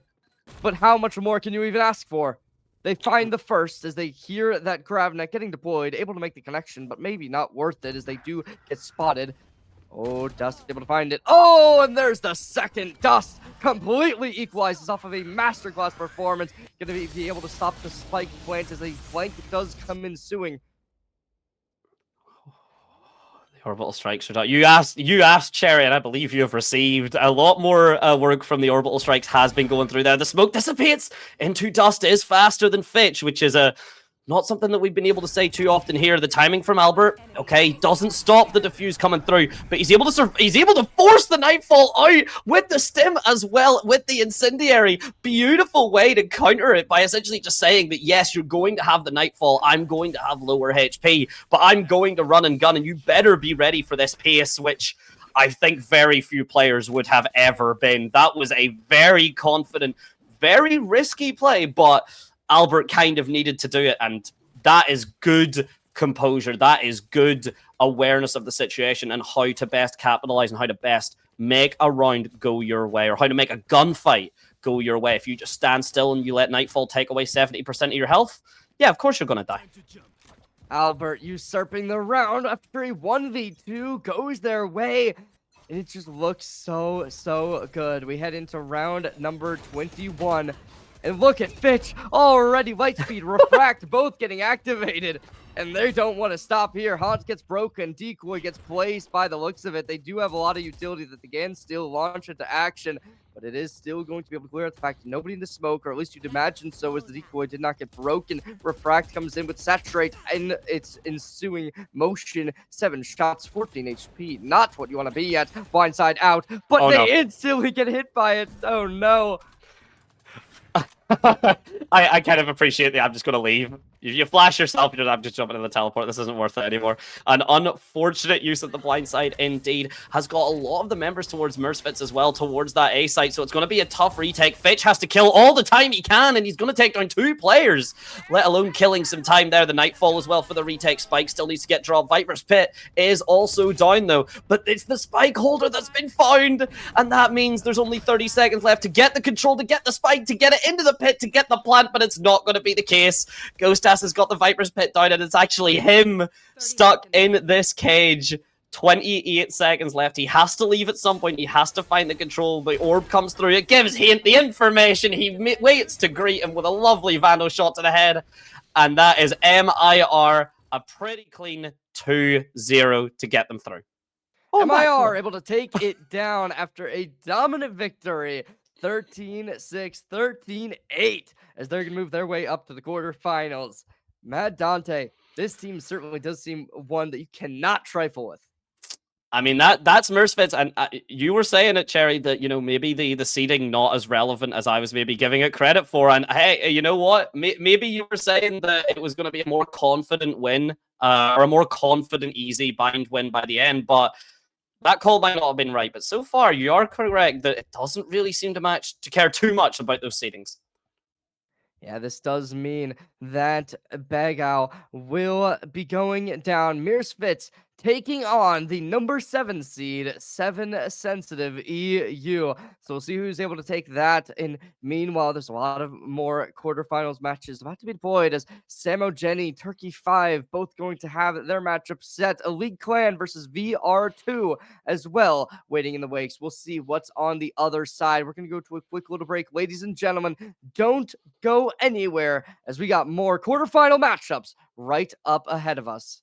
but how much more can you even ask for? They find the first as they hear that Gravnet getting deployed, able to make the connection, but maybe not worth it as they do get spotted. Oh, Dust able to find it. Oh, and there's the second. Dust completely equalizes off of a masterclass performance. Gonna be able to stop the spike plant as a flank does come ensuing. The orbital strikes are done. You asked Cherry, and I believe you have received a lot more work from the orbital strikes has been going through there. The smoke dissipates into Dust is faster than Fitch, which is not something that we've been able to say too often here. The timing from Albert, okay, doesn't stop the defuse coming through, but he's able to force the Nightfall out with the stim as well, with the incendiary. Beautiful way to counter it by essentially just saying that, yes, you're going to have the Nightfall, I'm going to have lower HP, but I'm going to run and gun, and you better be ready for this pace, which I think very few players would have ever been. That was a very confident, very risky play, but Albert kind of needed to do it, and that is good composure. That is good awareness of the situation and how to best capitalize and how to best make a round go your way, or how to make a gunfight go your way. If you just stand still and you let Nightfall take away 70% of your health, yeah, of course you're going to die. Albert usurping the round after a 1v2 goes their way. And it just looks so good. We head into round number 21. And look at Fitch, already Lightspeed, Refract, both getting activated. And they don't want to stop here. Haunt gets broken, Decoy gets placed by the looks of it. They do have a lot of utility that they can still launch into action. But it is still going to be able to clear out the fact that nobody in the smoke, or at least you'd imagine so, as the Decoy did not get broken. Refract comes in with Saturate in its ensuing motion. 7 shots, 14 HP. Not what you want to be at. Blindside out, but they instantly get hit by it. Oh no. I kind of appreciate the I'm just going to leave. If you flash yourself, you don't have to jump into the teleport. This isn't worth it anymore. An unfortunate use of the blind side indeed has got a lot of the members towards MIRsfit as well, towards that A site. So it's going to be a tough retake. Fitch has to kill all the time he can, and he's going to take down 2 players, let alone killing some time there. The Nightfall as well for the retake. Spike still needs to get dropped. Viper's Pit is also down though, but it's the spike holder that's been found, and that means there's only 30 seconds left to get the control, to get the spike, to get it into the pit, to get the plant, but it's not going to be the case. Ghostas has got the Viper's Pit down, and it's actually him stuck in this cage. 28 seconds left. He has to leave at some point. He has to find the control. The orb comes through. It gives him the information. He waits to greet him with a lovely Vandal shot to the head, and that is MIR, a pretty clean 2-0 to get them through. Oh, MIR able to take it down after a dominant victory. 13-6, 13-8, as they're going to move their way up to the quarterfinals. Mad Dante, this team certainly does seem one that you cannot trifle with. I mean, that's MIRsfit's, and you were saying it, Cherry, that, you know, maybe the seeding not as relevant as I was maybe giving it credit for, and hey, you know what? Maybe you were saying that it was going to be a more confident win, or a more confident, easy bind win by the end, but that call might not have been right. But so far, you are correct that it doesn't really seem to care too much about those seedings. Yeah, this does mean that Baigiau will be going down. MIRsfit taking on the number 7 seed, 7 sensitive EU. So we'll see who's able to take that. And meanwhile, there's a lot of more quarterfinals matches about to be deployed, as Samo Jenny, Turkey 5, both going to have their matchup set. Elite Clan versus VR2 as well, waiting in the wakes. We'll see what's on the other side. We're going to go to a quick little break. Ladies and gentlemen, don't go anywhere, as we got more quarterfinal matchups right up ahead of us.